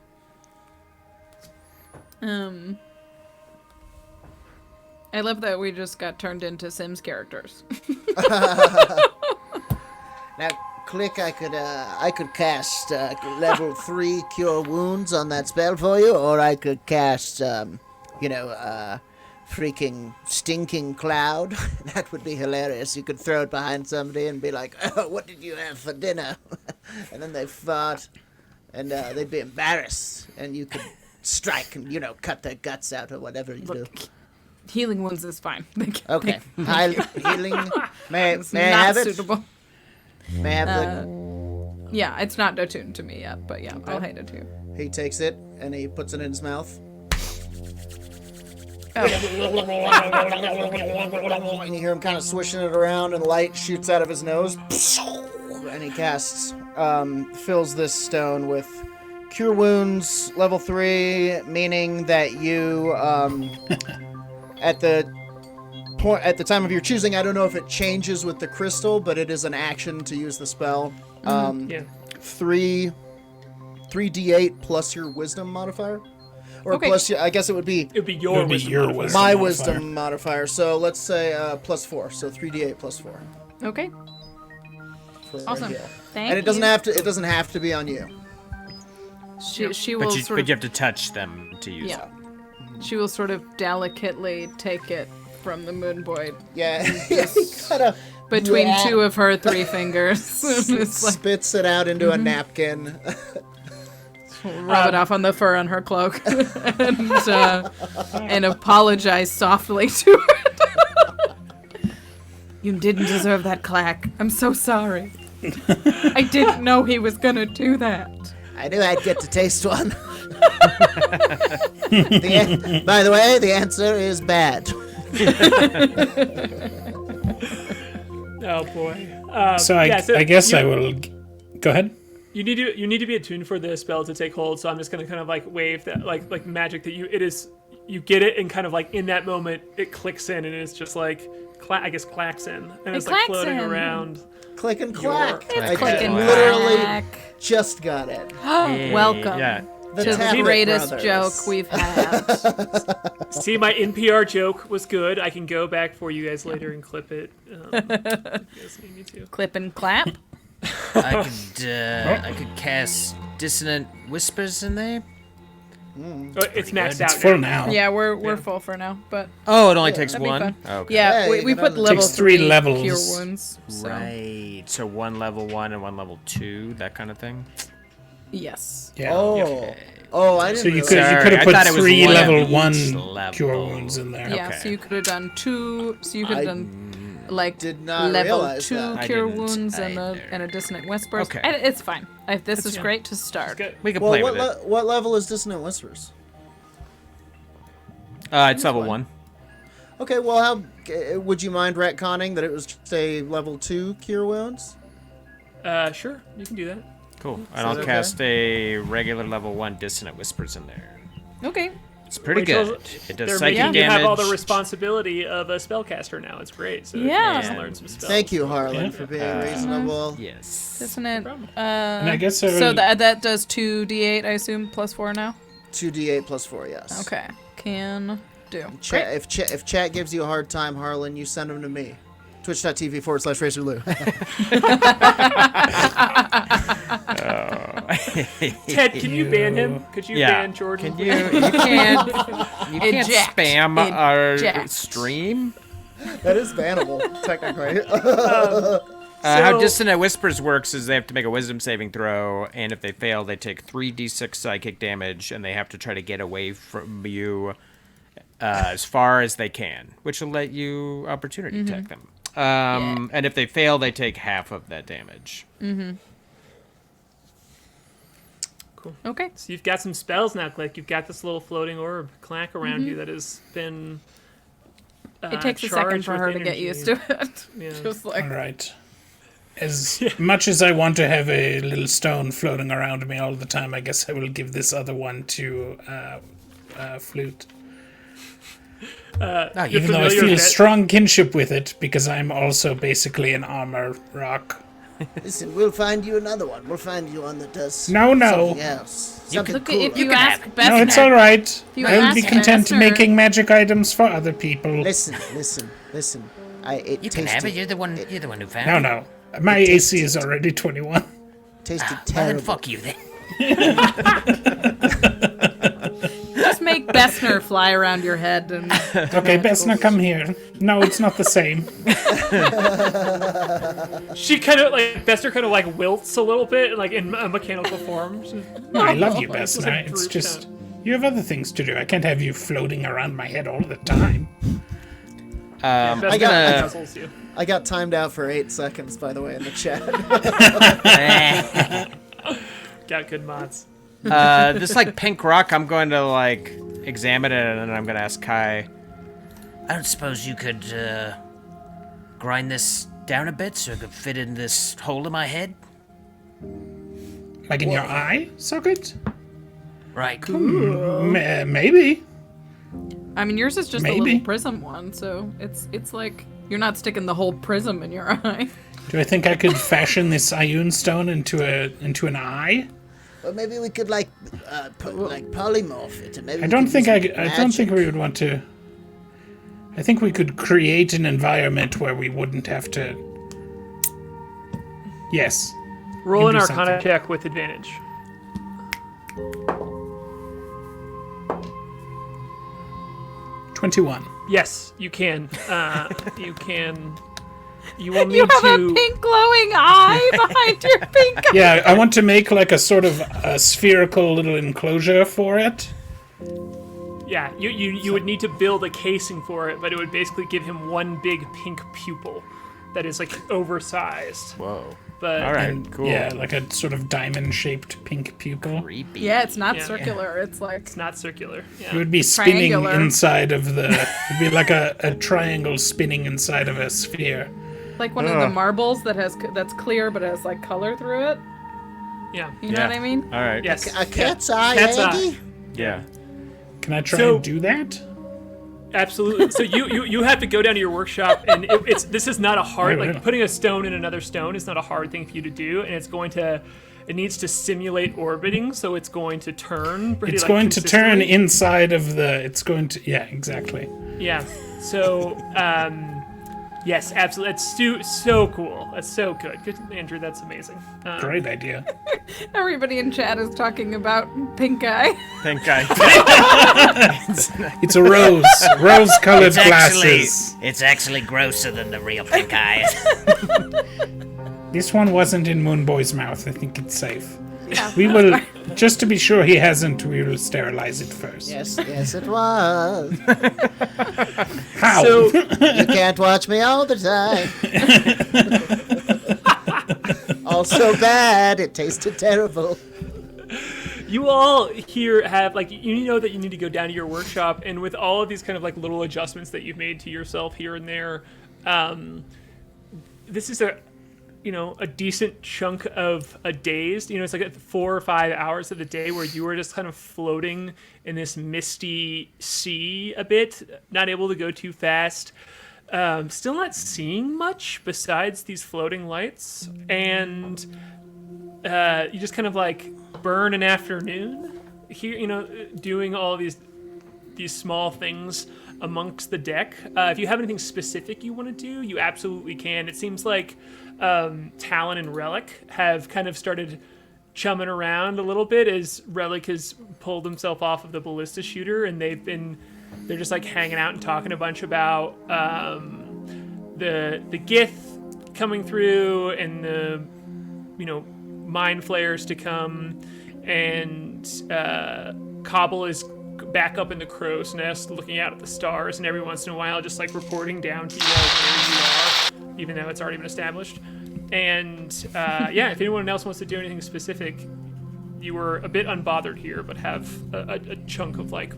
know. I love that we just got turned into Sims characters. Now, Klik, I could cast level 3 Cure Wounds on that spell for you, or I could cast, freaking Stinking Cloud. That would be hilarious. You could throw it behind somebody and be like, "Oh, what did you have for dinner?" And then they fart, and they'd be embarrassed, and you could strike and, cut their guts out or whatever you do. Healing wounds is fine. Okay. Healing. May I Not have it? suitable. May I have the... Yeah, it's not attuned to me yet, but yeah, I'll hand it to you. He takes it, and he puts it in his mouth. Oh. And you hear him kind of swishing it around, and light shoots out of his nose. And he casts, fills this stone with Cure Wounds, level 3, meaning that you, at the time of your choosing, I don't know if it changes with the crystal, but it is an action to use the spell. 3d8 plus your wisdom modifier. Or plus, I guess it would be your wisdom modifier. My wisdom modifier. So let's say plus 4. So 3d8 plus 4. Okay. Awesome. Thank And it doesn't have to be on you. She will But you have to touch them to use it. She will sort of delicately take it from the Moonboy. Yeah. Kinda between two of her 3 fingers. It's like, spits it out into a napkin. rub it off on the fur on her cloak. and apologize softly to her. You didn't deserve that clack. I'm so sorry. I didn't know he was gonna do that. I knew I'd get to taste one. By the way, the answer is bad. Oh boy. I guess I will. Go ahead. You need to be attuned for the spell to take hold. So I'm just gonna kind of like wave that like magic that you get it, and kind of like in that moment it clicks in, and it's just like clacks in, and it's like floating around. Click and clack. It's click and literally clack. just got it. Welcome. Yeah. To the greatest joke we've had. See, my NPR joke was good. I can go back for you guys later and clip it. If you guys need me to. Clip and clap. I could cast Dissonant Whispers in there. It's maxed out. It's full now. Yeah, we're full for now, but Oh, it only takes that'd be one? fun. Okay. yeah, Hey, we you put know, level takes 3 3 levels. cure wounds. So. Right. So 1 level 1 and 1 level 2, that kind of thing? Yes. Yeah. Oh, I didn't So you realize. could have Sorry, I put thought it was 3 one level of 1 each level. cure wounds in there. Yeah, Okay. so you could have done 2. So you could have done like did not level realize 2 that. I cure didn't wounds and either. a dissonant whispers. Okay. And it's fine. This is great to start. Good. We can Well, play with it. what level is Dissonant Whispers? It's level 1. Okay, well, how would you mind retconning that it was just a level 2 Cure Wounds? Sure, you can do that. Cool. And that I'll okay? cast a regular level 1 Dissonant Whispers in there. Okay. It's pretty Rachel's- good. It does They're psychic making you damage. have all the responsibility of a spellcaster now. It's great. So Yeah. you can learn some spells. Thank you, Harlan, for being reasonable. Yes. Dissonant. problem. And I guess I So will- that does 2d8, I assume, plus 4 now? 2d8 plus 4, yes. Okay. Can do. Chat, if chat gives you a hard time, Harlan, you send them to me. Twitch.tv/RacerLou. Ted, can you ban him? Could you ban Jordan? Can you? You can't. You can't Eject. spam our Eject. stream. That is bannable, technically. How So- Dissonant Whispers works is they have to make a Wisdom saving throw, and if they fail, they take 3d6 psychic damage, and they have to try to get away from you as far as they can, which will let you opportunity attack them. And if they fail, they take half of that damage. Cool. Okay. So you've got some spells now, Klik. You've got this little floating orb clack around you that has been. It takes a second for her to get used to it. Yeah. Just like, All right. As much as I want to have a little stone floating around me all the time, I guess I will give this other one to Flute. You're Even though I familiar feel with strong kinship with it, because I'm also basically an armor rock. Listen, we'll find you another one. We'll find you one that does No. something else. Something Look, cooler. if you can ask have it. Bessner, No, it's all right. you I will be ask content Bessner- making magic items for other people. Listen. It You can tasted, have it. You're the one who found No, it. no. My AC is already 21. tasted Well, then terrible. fuck you then. Just make Bessner fly around your head and. Okay, Bessner, come here. No, it's not the same. She kind of like Bester kind of like wilts a little bit, like in a mechanical form. I love you, It's Bessner. like It's Druid just sound. you have other things to do. I can't have you floating around my head all the time. Bester I got- puzzles you. I got timed out for 8 seconds, by the way, in the chat. Got good mods. This like pink rock, I'm going to like examine it and then I'm going to ask Kai. I don't suppose you could grind this down a bit so it could fit in this hole in my head? Like in your eye socket? Right. Maybe. I mean, yours is just a Maybe. little prism one, so it's like you're not sticking the whole prism in your eye. Do I think I could fashion this Ioun stone into an eye? But maybe we could polymorph it. And maybe I we don't could think use I don't think magic. we would want to. I think we could create an environment where we wouldn't have to. Yes. Roll You an can do Arcana something. check with advantage. 21. Yes, you can. You can. You will need You have to. a pink glowing eye behind your pink eye. Yeah, I want to make like a sort of a spherical little enclosure for it. Yeah, you would need to build a casing for it, but it would basically give him one big pink pupil that is like oversized. Whoa. But All right, And, cool. Yeah, like a sort of diamond-shaped pink pupil. Creepy. Yeah, it's not Yeah. circular. It's like it's not circular. It Yeah. would be spinning Triangular. inside of the. It'd be like a triangle spinning inside of a sphere. one of the marbles that's clear but has like color through it. Yeah. You know what I mean? All right. Yes. A cat's eye, Cat's eye. Aggie? Yeah. Can I try So- and do that? Absolutely. So you have to go down to your workshop, and this is not a hard Right, like right. putting a stone in another stone is not a hard thing for you to do, and it needs to simulate orbiting, so it's going to turn. Pretty, It's like, going to turn consistently. inside of the. It's going to. Yeah, exactly. Yeah. So yes, absolutely. That's so cool. That's so good. Good, Andrew. That's amazing. Great idea. Everybody in chat is talking about pink eye. Pink guy. It's a rose-colored glasses. It's actually grosser than the real pink eye. This one wasn't in Moonboy's mouth. I think it's safe. Yeah. We will, just to be sure he hasn't, we will sterilize it first. Yes, it was. How? So You can't watch me all the time. Also bad. It tasted terrible. you all here have like you know that you need to go down to your workshop, and with all of these kind of like little adjustments that you've made to yourself here and there, this is a decent chunk of a day's. It's like 4 or 5 hours of the day where you are just kind of floating in this misty sea a bit, not able to go too fast. Still not seeing much besides these floating lights, and you just kind of like burn an afternoon here, doing all these small things amongst the deck. If you have anything specific you want to do, you absolutely can. It seems like Talon and Relic have kind of started chumming around a little bit as Relic has pulled himself off of the ballista shooter, and they're just like hanging out and talking a bunch about the Gith coming through and the mind flayers to come, and Cobble is back up in the crow's nest looking out at the stars, and every once in a while just like reporting down to you all where you are, even though it's already been established. And if anyone else wants to do anything specific, you were a bit unbothered here, but have a chunk of like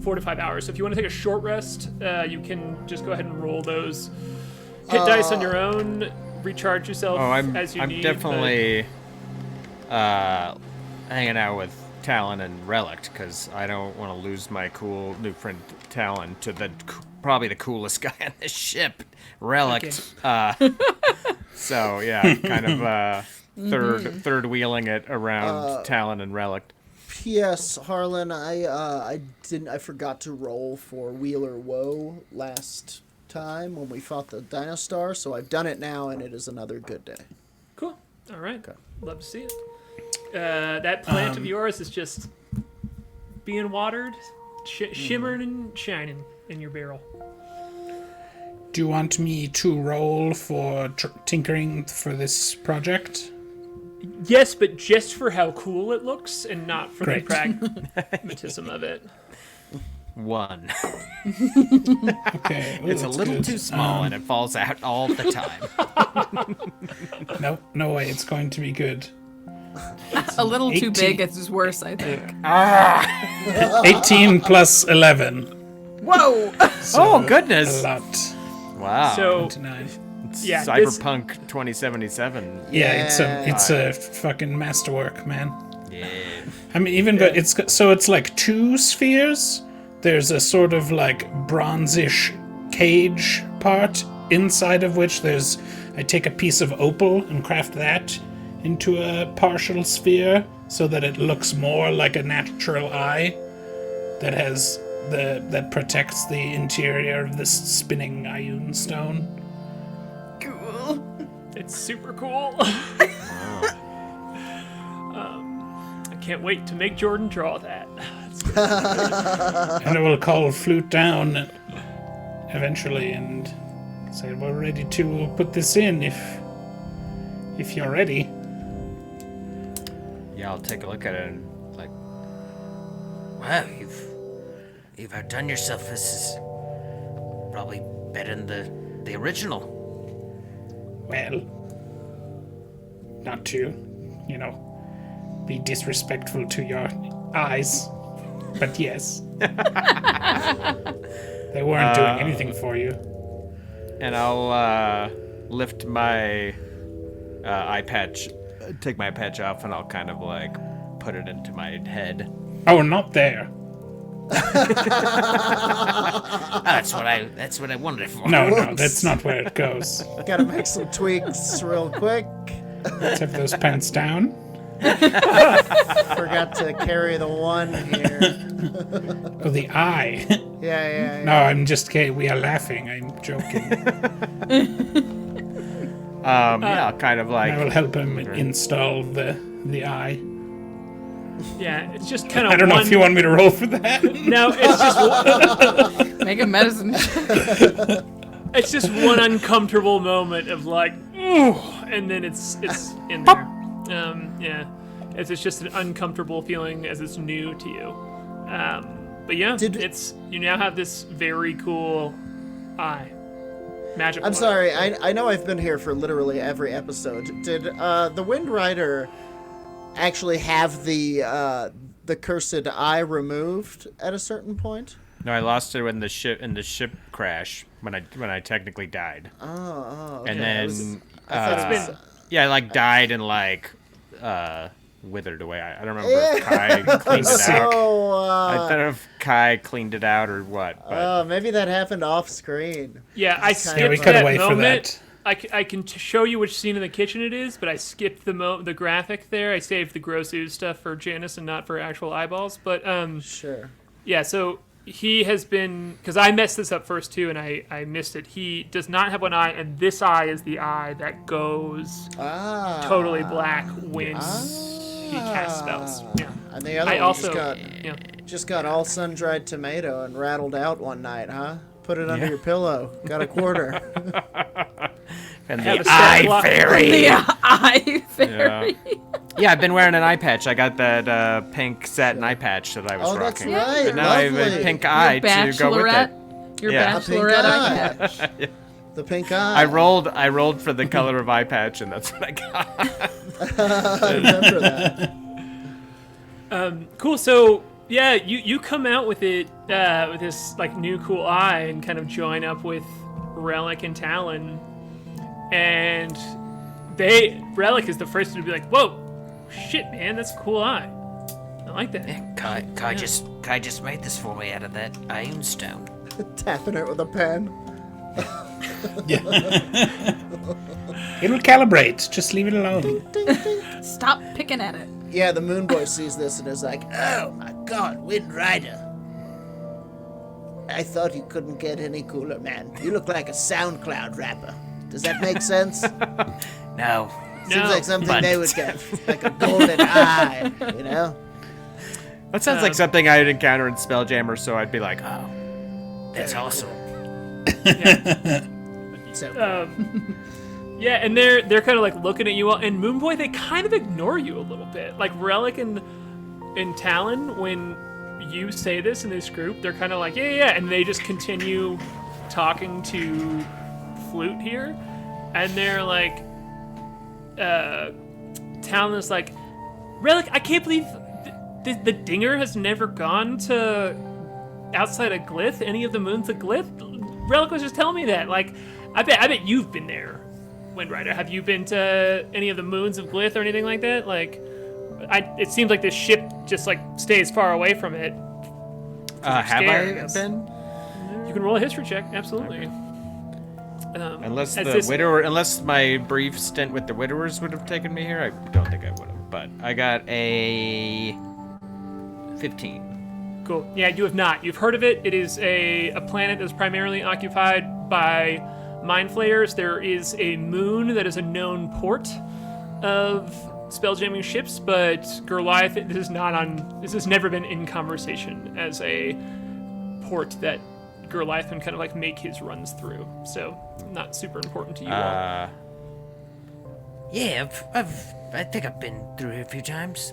4 to 5 hours. So if you want to take a short rest, you can just go ahead and roll those hit dice on your own, recharge yourself Oh, as you I'm need. definitely hanging out with Talon and Relic, because I don't want to lose my cool new friend Talon to probably the coolest guy on this ship, Relic. Okay. So yeah, kind of third wheeling it around Talon and Relic. P.S. Harlan, I forgot to roll for Wheeler Woe last time when we fought the Dino Star, so I've done it now, and it is another good day. Cool. All right. Love to see it. That plant of yours is just being watered, shimmering and shining in your barrel. Do you want me to roll for tinkering for this project? Yes, but just for how cool it looks and not for Great. the pragmatism of it. 1. Okay. Ooh, It's a that's little good. too small and it falls out all the time. No way, it's going to be good. A little too 18. big is worse, I think. 18 plus 11. Whoa! Oh, goodness. A lot. Wow. So, 29. yeah, Cyberpunk 2077. Yeah, it's a fucking masterwork, man. Yeah. I mean, even though it's like 2 spheres. There's a sort of like bronzish cage part inside of which I take a piece of opal and craft that into a partial sphere so that it looks more like a natural eye that protects the interior of this spinning Ioun stone. Cool. it's super cool. I can't wait to make Jordan draw that. And I will call Flute down eventually and say we're ready to put this in if you're ready. Yeah, I'll take a look at it and like. Wow, you've outdone yourself. This is probably better than the original. Well, not to, be disrespectful to your eyes, but yes. They weren't doing anything for you. And I'll lift my eye patch, take my eye patch off, and I'll kind of like put it into my head. Oh, not there. That's what I wanted it for. No, Whoops. that's not where it goes. Gotta make some tweaks real quick. Let's have those pants down. Forgot to carry the 1 here. Oh, the eye. Yeah. No, I'm just kidding. We are laughing. I'm joking. Yeah, kind of like. I will help him install the eye. Yeah, it's just kind of. I don't know if you want me to roll for that. No, it's just Make a medicine. it's just one uncomfortable moment of like, ooh, and then it's in there. Yeah, it's just an uncomfortable feeling as it's new to you. But yeah, you now have this very cool eye. Magical. I'm sorry, I know I've been here for literally every episode. Did the Windrider actually have the cursed eye removed at a certain point? No, I lost it in the ship crash when I technically died. Oh, okay. And then I I like died and like withered away. I don't remember if K.A.I cleaned it out. I don't know if K.A.I cleaned it out or what. But maybe that happened off screen. Yeah, I Just skipped Yeah, we cut that away for moment. that. I can show you which scene in the kitchen it is, but I skipped the graphic there. I saved the gross ooze stuff for Janice and not for actual eyeballs. But Sure. yeah, so he has been, because I messed this up first too, and I missed it. He does not have one eye, and this eye is the eye that goes totally black when he casts spells. Yeah. And the other I one also just got all sun-dried tomato and rattled out one night, huh? Put it under your pillow. Got a quarter. and have a the stat eye block. fairy. The eye fairy. Yeah, I've been wearing an eye patch. I got that pink satin eye patch that I was Oh, that's rocking. right. But now I have a Lovely. pink eye to go with it. Your Yeah. bachelorette eye A pink patch. The pink eye. I rolled for the color of eye patch, and that's what I got. I remember that. Cool. So yeah, you come out with it with this like new cool eye and kind of join up with Relic and Talon, and Relic is the first to be like, "Whoa, shit, man, that's a cool eye. I like that. Yeah, Kai just made this for me out of that iron stone. Tapping it with a pen. It'll calibrate. Just leave it alone. Stop picking at it. Yeah, the Moonboy sees this and is like, "Oh my God, Windrider! I thought you couldn't get any cooler, man. You look like a SoundCloud rapper. Does that make sense? No. Seems like something but- they would get, like a golden eye, you know? That sounds like something I'd encounter in Spelljammer, so I'd be like, oh. That's awesome. So, Yeah, and they're kind of like looking at you all, and Moonboy, they kind of ignore you a little bit. Like Relic and Talon, when you say this in this group, they're kind of like, yeah, and they just continue talking to Flute here, and they're like, Talon is like, Relic, I can't believe the Dinger has never gone to outside of Glyph, any of the moons of Glyph. Relic was just telling me that. Like, I bet you've been there, Windrider. Have you been to any of the moons of Glyph or anything like that? Like, it seems like this ship just like stays far away from it. Have scared, I I guess. been? You can roll a history check, absolutely. Unless as the this- widower, unless my brief stint with the widowers would have taken me here, I don't think I would have. But I got a 15. Cool. Yeah, you have not. You've heard of it. It is a planet that's primarily occupied by mind flayers. There is a moon that is a known port of spelljamming ships, but Goliath, this has never been in conversation as a port that Goliath can kind of like make his runs through. So not super important to you all. Yeah, I think I've been through here a few times.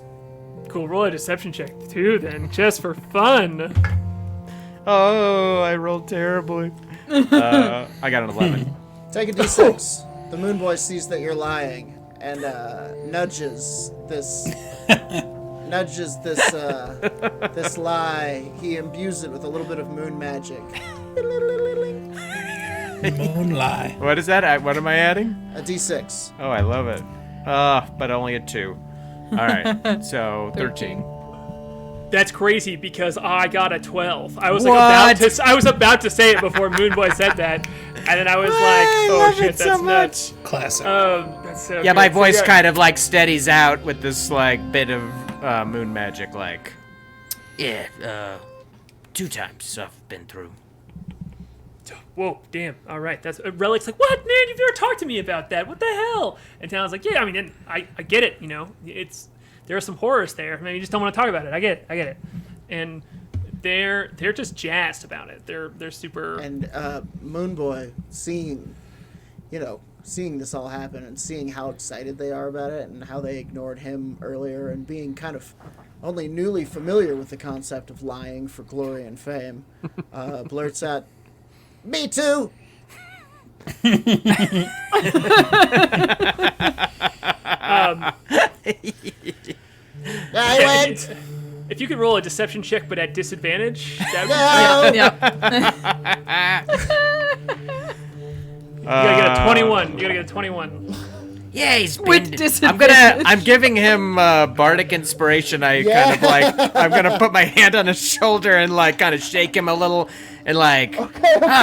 Cool. Roll a deception check too, then, just for fun. Oh, I rolled terribly. I got an 11. take a d6. The Moonboy sees that you're lying and nudges this this lie. He imbues it with a little bit of moon magic. Moon lie. What is that? What am I adding? A d6. Oh, I love it. But only a 2. All right, so 13. That's crazy because I got a 12. I was What? I was about to say it before Moonboy said that, and then I was like, "Oh shit, that's nuts." Classic. That's so Yeah, my good. So, voice yeah. kind of like steadies out with this like bit of moon magic, like. Yeah, 2 times I've been through. Whoa, damn. All right, that's Relic's like, "What, man? You've never talked to me about that. What the hell?" And Talon's like, "Yeah, I mean, I get it. You know, there are some horrors there. Maybe you just don't want to talk about it. I get it." And they're just jazzed about it. They're super. And Moonboy, seeing this all happen and seeing how excited they are about it and how they ignored him earlier and being kind of only newly familiar with the concept of lying for glory and fame, blurts out, "Me too." I went. If you could roll a deception check, but at disadvantage, that would be No. Yep. You gotta get a 21. You gotta get a 21. Yeah, he's been... With I'm disadvantage. giving him bardic inspiration. I'm gonna put my hand on his shoulder and like kind of shake him a little and like, Oh,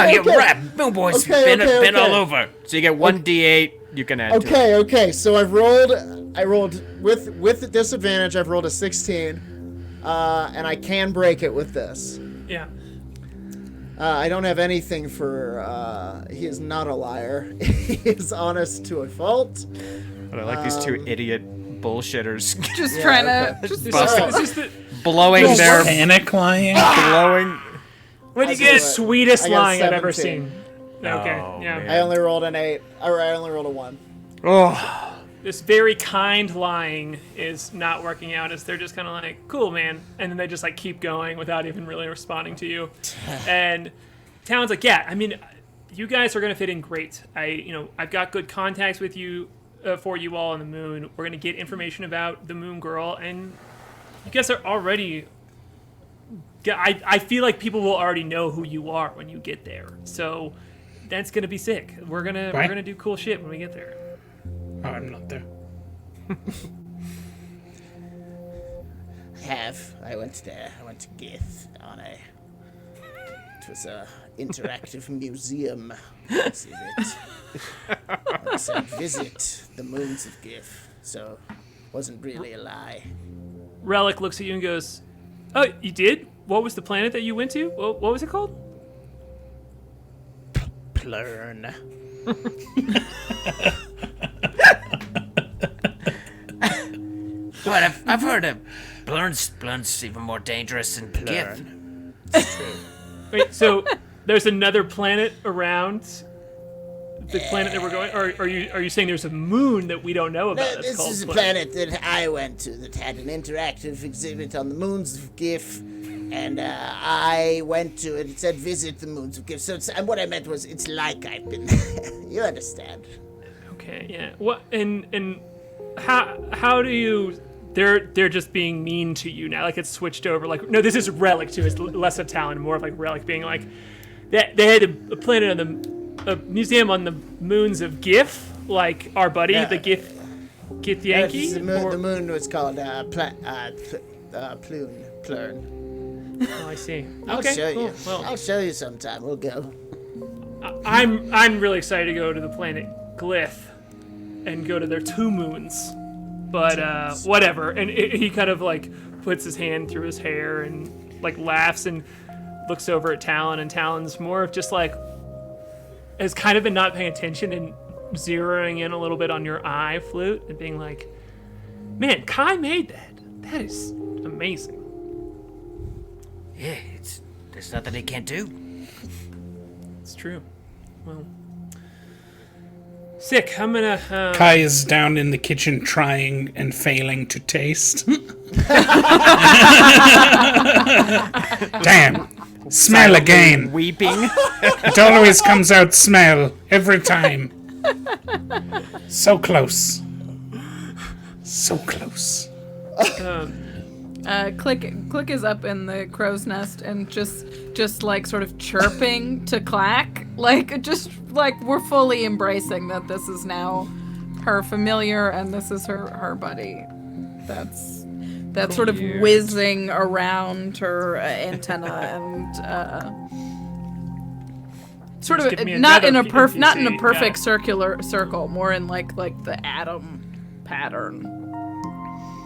you're right. Moonboy's Okay, been all okay. over. so you get 1d8. You can add to it. Okay. So I rolled with the disadvantage. I've rolled a 16, and I can break it with this. Yeah. I don't have anything for. He is not a liar. He is honest to a fault. But I like these two idiot bullshitters Just Yeah, trying okay. to. Just This Busted. is just the blowing their Panic lying. blowing. what I you get got- sweetest I got lying I've ever 17. seen. Okay. Oh, Yeah. man. I only rolled an 8. Or I only rolled a 1. Oh, This very kind lying is not working out as they're just kind of like, "Cool, man," and then they just like keep going without even really responding to you. And Talon's like, "Yeah, I mean, you guys are gonna fit in great. I've got good contacts with you for you all on the moon. We're gonna get information about the Moon Girl, and you guys are already. I feel like people will already know who you are when you get there. So that's gonna be sick. We're gonna do cool shit when we get there." Oh, I'm not there. have. I went there. I went to Gith on a... It was a interactive museum exhibit. It said visit the moons of Gith, so wasn't really a lie. Relic looks at you and goes, "Oh, you did? What was the planet that you went to? What was it called?" Plurn. But I've heard of Blurn's even more dangerous than Gith. Wait, so there's another planet around the planet that we're going, or are you saying there's a moon that we don't know about? This is a planet that I went to that had an interactive exhibit on the moons of Gith, and I went to it. It said visit the moons of Gith. So and what I meant was it's like I've been there. You understand? Okay, yeah. What and how do you? They're just being mean to you now. Like it's switched over. Like no, this is Relic too. It's less of Talon, more of like Relic being like they had a planet on a museum on the moons of Gith, like our buddy the Gith Yankee. The moon was called Plurn. Oh, I see. I'll Okay, show cool. you. Well, I'll show you sometime. We'll go. I'm really excited to go to the planet Glyph and go to their 2 moons. But whatever. And he kind of like puts his hand through his hair and like laughs and looks over at Talon, and Talon's more of just like has kind of been not paying attention and zeroing in a little bit on your eye, Flute, and being like, "Man, K.A.I made that. That is amazing." Yeah, there's nothing he can't do. It's true. Well, sick. I'm gonna. K.A.I is down in the kitchen trying and failing to taste. Damn. Smell again. Weeping. It always comes out smell. Every time. So close. So close. Klik is up in the crow's nest and just like sort of chirping to Clack, like just like we're fully embracing that this is now her familiar and this is her buddy. That's sort of whizzing around her antenna and sort Just of give me not in another a perfect PNPC, circular circle, more in like the atom pattern.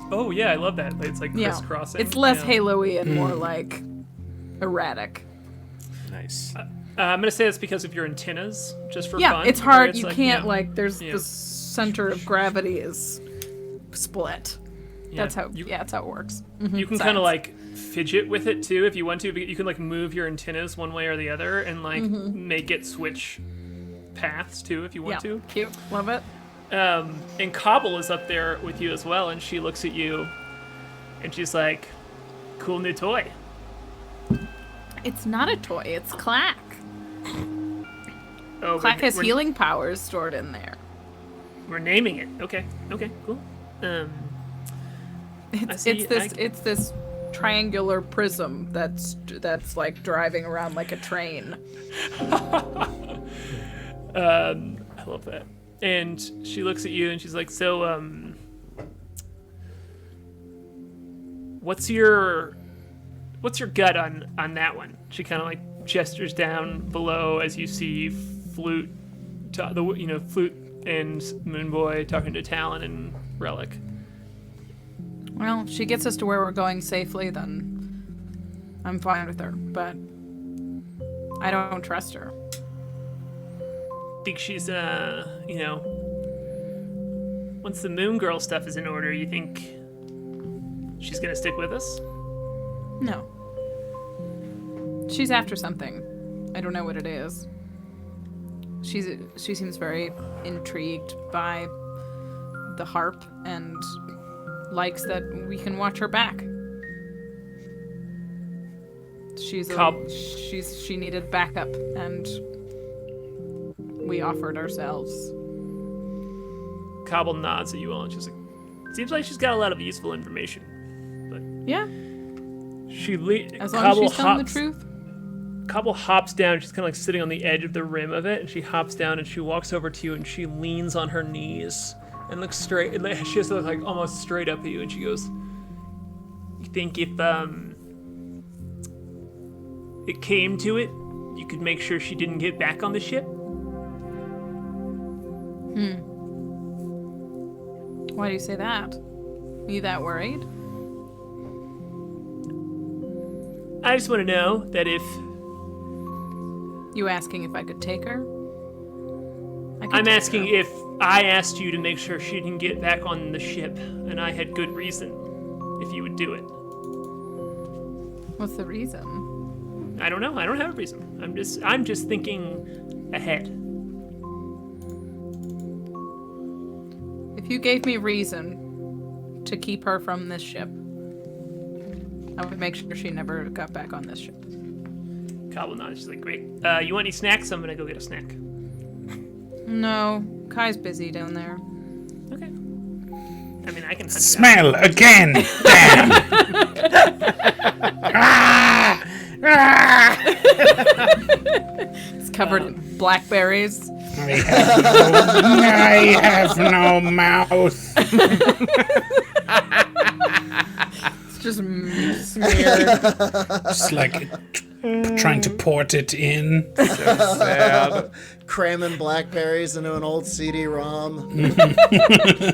Oh yeah, I love that. It's like Yeah, crisscrossing. it's less Yeah. halo-y and more like erratic. Nice. I'm gonna say it's because of your antennas, just for Yeah, fun. it's where hard. You like, can't yeah. like. There's Yeah. the center of gravity is split. Yeah, That's how. That's how it works. You can kind of like fidget with it too if you want to. But you can like move your antennas one way or the other and like make it switch paths too if you want to. Cute. Love it. And Cobble is up there with you as well, and she looks at you, and she's like, "Cool new toy." It's not a toy. It's Clack. Oh, Clack has we're- healing powers stored in there. We're naming it. Okay, cool. It's see, it's this triangular prism that's like driving around like a train. I love that. And she looks at you and she's like, "So, what's your gut on that one?" She kind of like gestures down below as you see Flute, Flute and Moonboy talking to Talon and Relic. Well, if she gets us to where we're going safely, then I'm fine with her. But I don't trust her. Think she's once the Moon Girl stuff is in order, you think she's gonna stick with us? No. She's after something. I don't know what it is. She seems very intrigued by the harp and likes that we can watch her back. She needed backup and we offered ourselves. Cobble nods at you all and she's like, "Seems like she's got a lot of useful information." Yeah, as long as she's telling the truth. Cobble hops down. She's kind of like sitting on the edge of the rim of it, and she hops down and she walks over to you and she leans on her knees and looks straight. She has to look like almost straight up at you, and she goes, "You think if it came to it, you could make sure she didn't get back on the ship. Why do you say that? Are you that worried? I just want to know that if You asking if I could take her? I could I'm take asking her. if I asked you to make sure she didn't get back on the ship, and I had good reason, if you would do it. What's the reason? I don't know. I don't have a reason. I'm just thinking ahead. If you gave me reason to keep her from this ship, I would make sure she never got back on this ship. Cobble nods. She's like, great. You want any snacks? I'm gonna go get a snack. No, Kai's busy down there. Okay. I mean, I can hunt you Smell again! Damn! Ah! Ah! It's covered in blackberries. I have no mouth. It's just smeared. Just like trying to port it in. Sad. Cramming blackberries into an old CD-ROM.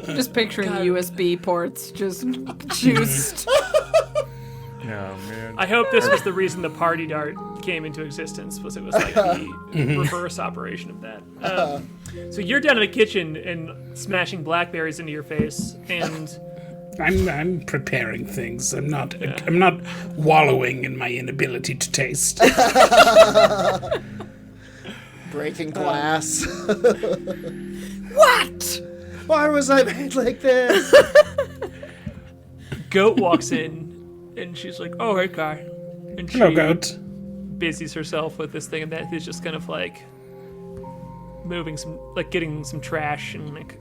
Just picturing USB ports just juiced. Oh, man. I hope this was the reason the party dart came into existence, was it was like the reverse operation of that. So you're down in the kitchen and smashing blackberries into your face, and I'm preparing things. I'm not wallowing in my inability to taste. Breaking glass. What? Why was I made like this? Goat walks in, and she's like, "Oh, hey, Kai," and she Hello, goat. busies herself with this thing, and that is just kind of like moving some, like getting some trash and like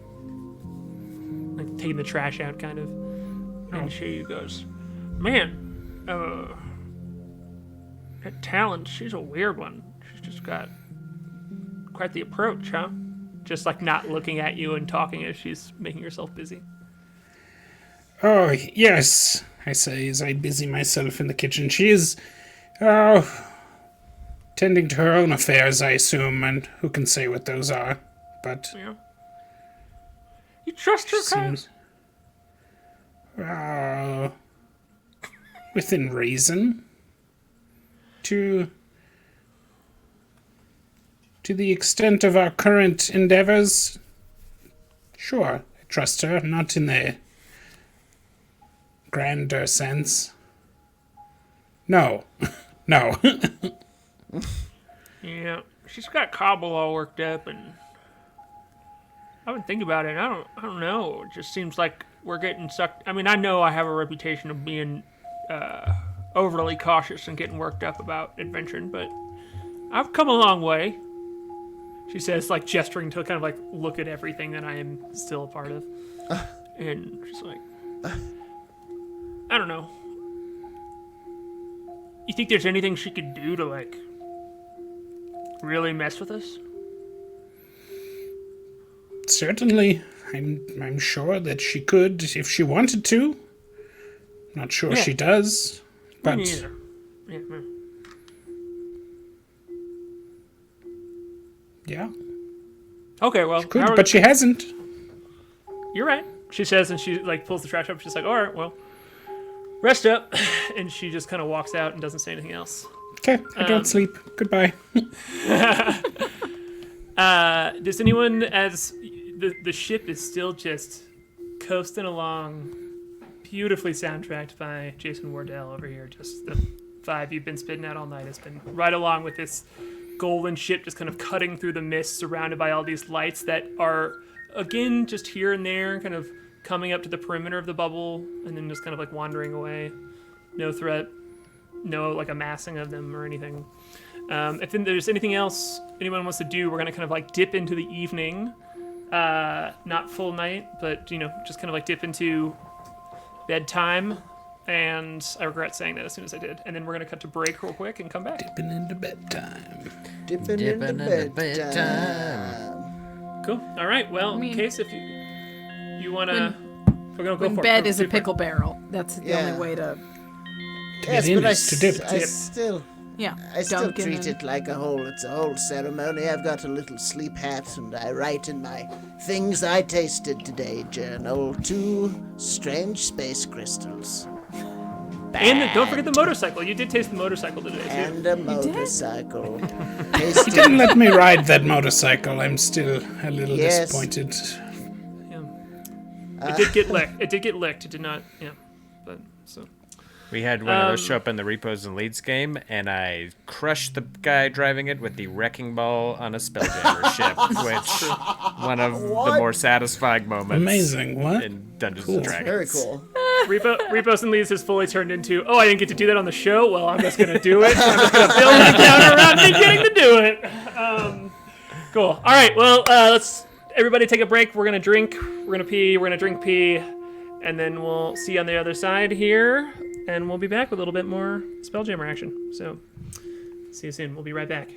taking the trash out, kind of. And she goes, "Man, that Talon, she's a weird one. She's just got quite the approach, huh?" Just like not looking at you and talking as she's making herself busy. Oh, yes, I say as I busy myself in the kitchen. She is, tending to her own affairs, I assume, and who can say what those are, but Yeah. You trust her, Kai? seems... within reason. To the extent of our current endeavors, sure, I trust her, not in the grander sense. No. No. Yeah, she's got Cobble all worked up, and I've been thinking about it. And I don't know. It just seems like we're getting sucked. I mean, I know I have a reputation of being overly cautious and getting worked up about adventuring, but I've come a long way. She says, like gesturing to kind of like look at everything that I am still a part of, and she's like, I don't know. You think there's anything she could do to like really mess with us? Certainly. I'm sure that she could if she wanted to. Not sure Yeah. she does. But Me neither. Yeah, no. yeah. Okay, well, Could, now but she hasn't. you're right. She says, and she like pulls the trash up. She's like, "All right, well, rest up," and she just kind of walks out and doesn't say anything else. Okay, I don't sleep. Goodbye. Does anyone, as the ship is still just coasting along, beautifully soundtracked by Jason Wardell over here, just the vibe you've been spitting out all night has been right along with this golden ship just kind of cutting through the mist, surrounded by all these lights that are, again, just here and there, kind of coming up to the perimeter of the bubble, and then just kind of like wandering away. No threat, no like amassing of them or anything. If there's anything else anyone wants to do, we're gonna kind of like dip into the evening, not full night, but just kind of like dip into bedtime. And I regret saying that as soon as I did. And then we're gonna cut to break real quick and come back. Dipping into bedtime. Dipping into bedtime. Cool. All right. Well, mean- in case if you wanna, we're gonna go When for it. bed Go is a super quick. pickle barrel. That's the Yeah. only way to Yes, in but is to dip. I still... Yeah. I still Duncan treat and- it like it's a whole ceremony. I've got a little sleep hat, and I write in my things I tasted today journal 2 strange space crystals. And don't forget the motorcycle. You did taste the motorcycle today, too. And a motorcycle. You Tasted didn't let me ride that motorcycle. I'm still a little Yes. disappointed. It did get licked. It did get licked. It did not, but, so. We had one of those show up in the Repos and Leads game, and I crushed the guy driving it with the wrecking ball on a Spelljammer ship, which one of the more satisfying moments Amazing. What? in Dungeons Cool. and Dragons. very cool. Repos and Leads has fully turned into, I didn't get to do that on the show. Well, I'm just going to do it. I'm just going to build an encounter around me getting to do it. Cool. All right. Well, let's everybody take a break. We're going to drink. We're going to pee. We're going to drink pee. And then we'll see you on the other side here. And we'll be back with a little bit more Spelljammer action. So, see you soon. We'll be right back.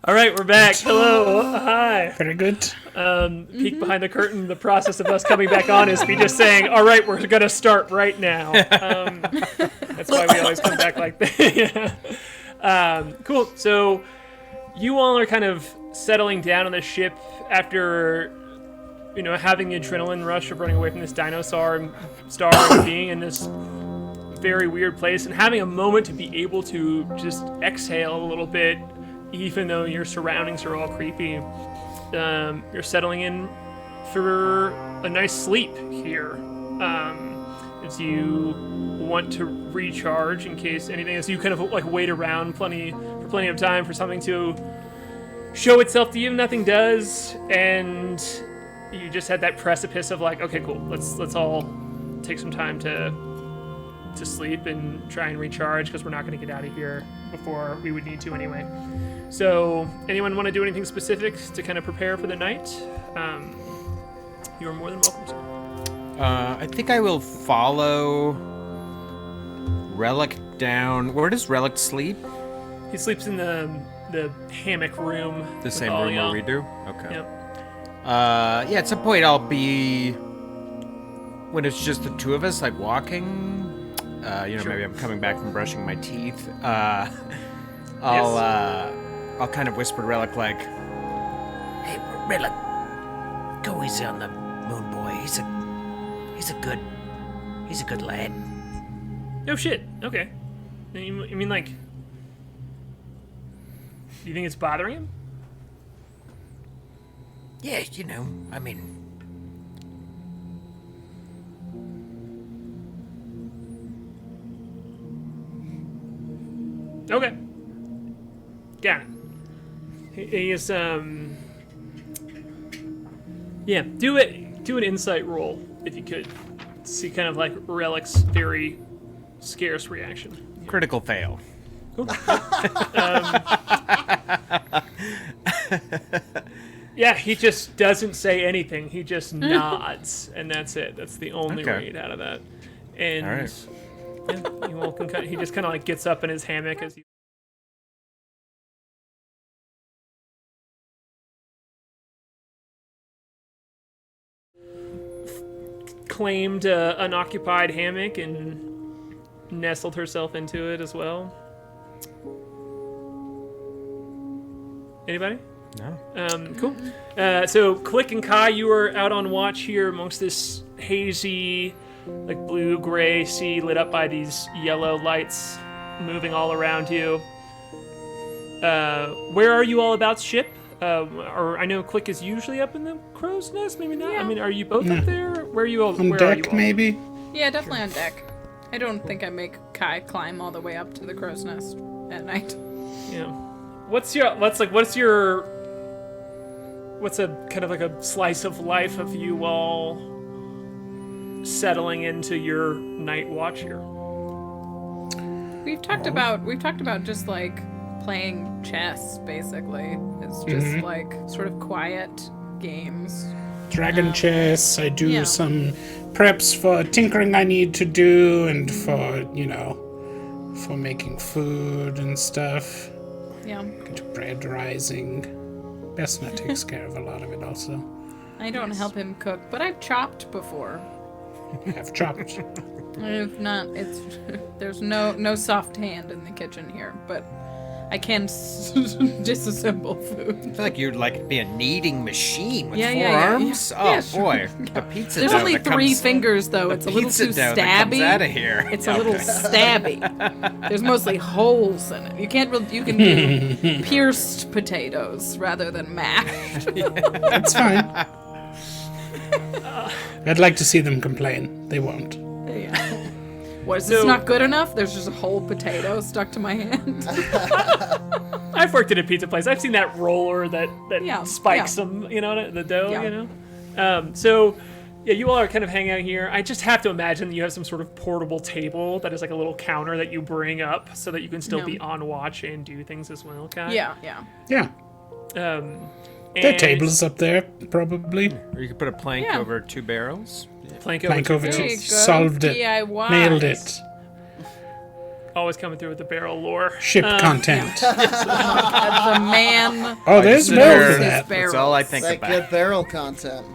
All right, we're back. Hello. Hi. Very good. Peek behind the curtain. The process of us coming back on is me just saying, all right, we're going to start right now. That's why we always come back like that. Yeah. Cool. So you all are kind of settling down on the ship after, you know, having the adrenaline rush of running away from this dinosaur star and being in this very weird place and having a moment to be able to just exhale a little bit, even though your surroundings are all creepy. You're settling in for a nice sleep here. As you want to recharge in case anything, as you kind of like wait around plenty of time for something to show itself to you. Nothing does, and you just had that precipice of like, okay, cool, let's all take some time to to sleep and try and recharge because we're not going to get out of here before we would need to anyway. So, anyone want to do anything specific to kind of prepare for the night? You are more than welcome to. I think I will follow Relic down. Where does Relic sleep? He sleeps in the hammock room. The with same all room where y'all. we do? Okay. Yep. Yeah, at some point I'll be... When it's just the two of us, like, walking... Sure. maybe I'm coming back from brushing my teeth. I'll kind of whisper to Relic, like... Hey, Relic, go easy on the Moonboy. He's a good lad. Oh shit. Okay. You mean like? Do you think it's bothering him? Yeah, I mean, Okay. Got it. He is Yeah. Do an insight roll if you could. See kind of like Relic's very scarce reaction. Critical fail. Cool. Yeah, he just doesn't say anything. He just nods, and that's it. That's the only Okay. read out of that. And All right. yeah, he just kind of like gets up in his hammock as he claimed an occupied hammock and nestled herself into it as well. Anybody? No. Cool. So Klik and K.A.I, you are out on watch here amongst this hazy, like blue-gray sea lit up by these yellow lights moving all around you. Where are you all about ship? Or I know Klik is usually up in the crow's nest, maybe not. Yeah. I mean, are you both up there? Where are you all? On where are you deck, all? maybe? Yeah, definitely on deck. I don't think I make Kai climb all the way up to the crow's nest at night. Yeah. What's a kind of like a slice of life of you all settling into your night watch here? We've talked about just like playing chess basically. It's just like sort of quiet games. Dragon chess. I do Yeah. some preps for tinkering I need to do and for, for making food and stuff. Yeah. Get bread rising. Besna takes care of a lot of it also. I don't help him cook, but I've chopped before. I've chopped. If not, it's there's no soft hand in the kitchen here, but I can disassemble I food. feel like you'd like be a kneading machine with Yeah, four yeah, yeah, arms. yeah. Oh Yeah, sure. boy, the pizza There's dough only that 3 comes- fingers though. the It's a little pizza too dough that comes stabby. out of here. It's a little stabby. There's mostly holes in it. You can do pierced potatoes rather than mashed. That's fine. I'd like to see them complain. They won't. Yeah. What, is this So- not good enough? There's just a whole potato stuck to my hand. I've worked at a pizza place. I've seen that roller that Yeah, spikes yeah. them, the dough, Yeah. So, yeah, you all are kind of hanging out here. I just have to imagine that you have some sort of portable table that is like a little counter that you bring up so that you can still No. be on watch and do things as well, Kai. Yeah. Yeah. There And are tables up there, probably. Or you could put a plank Yeah. over 2 barrels. Plank Plank over over two There two. you go. Solved it. DIY. Nailed it. Always coming through with the barrel lore. Ship content. The man. Oh, there's Just more sit for there. that. That's all I think That about. good barrel content.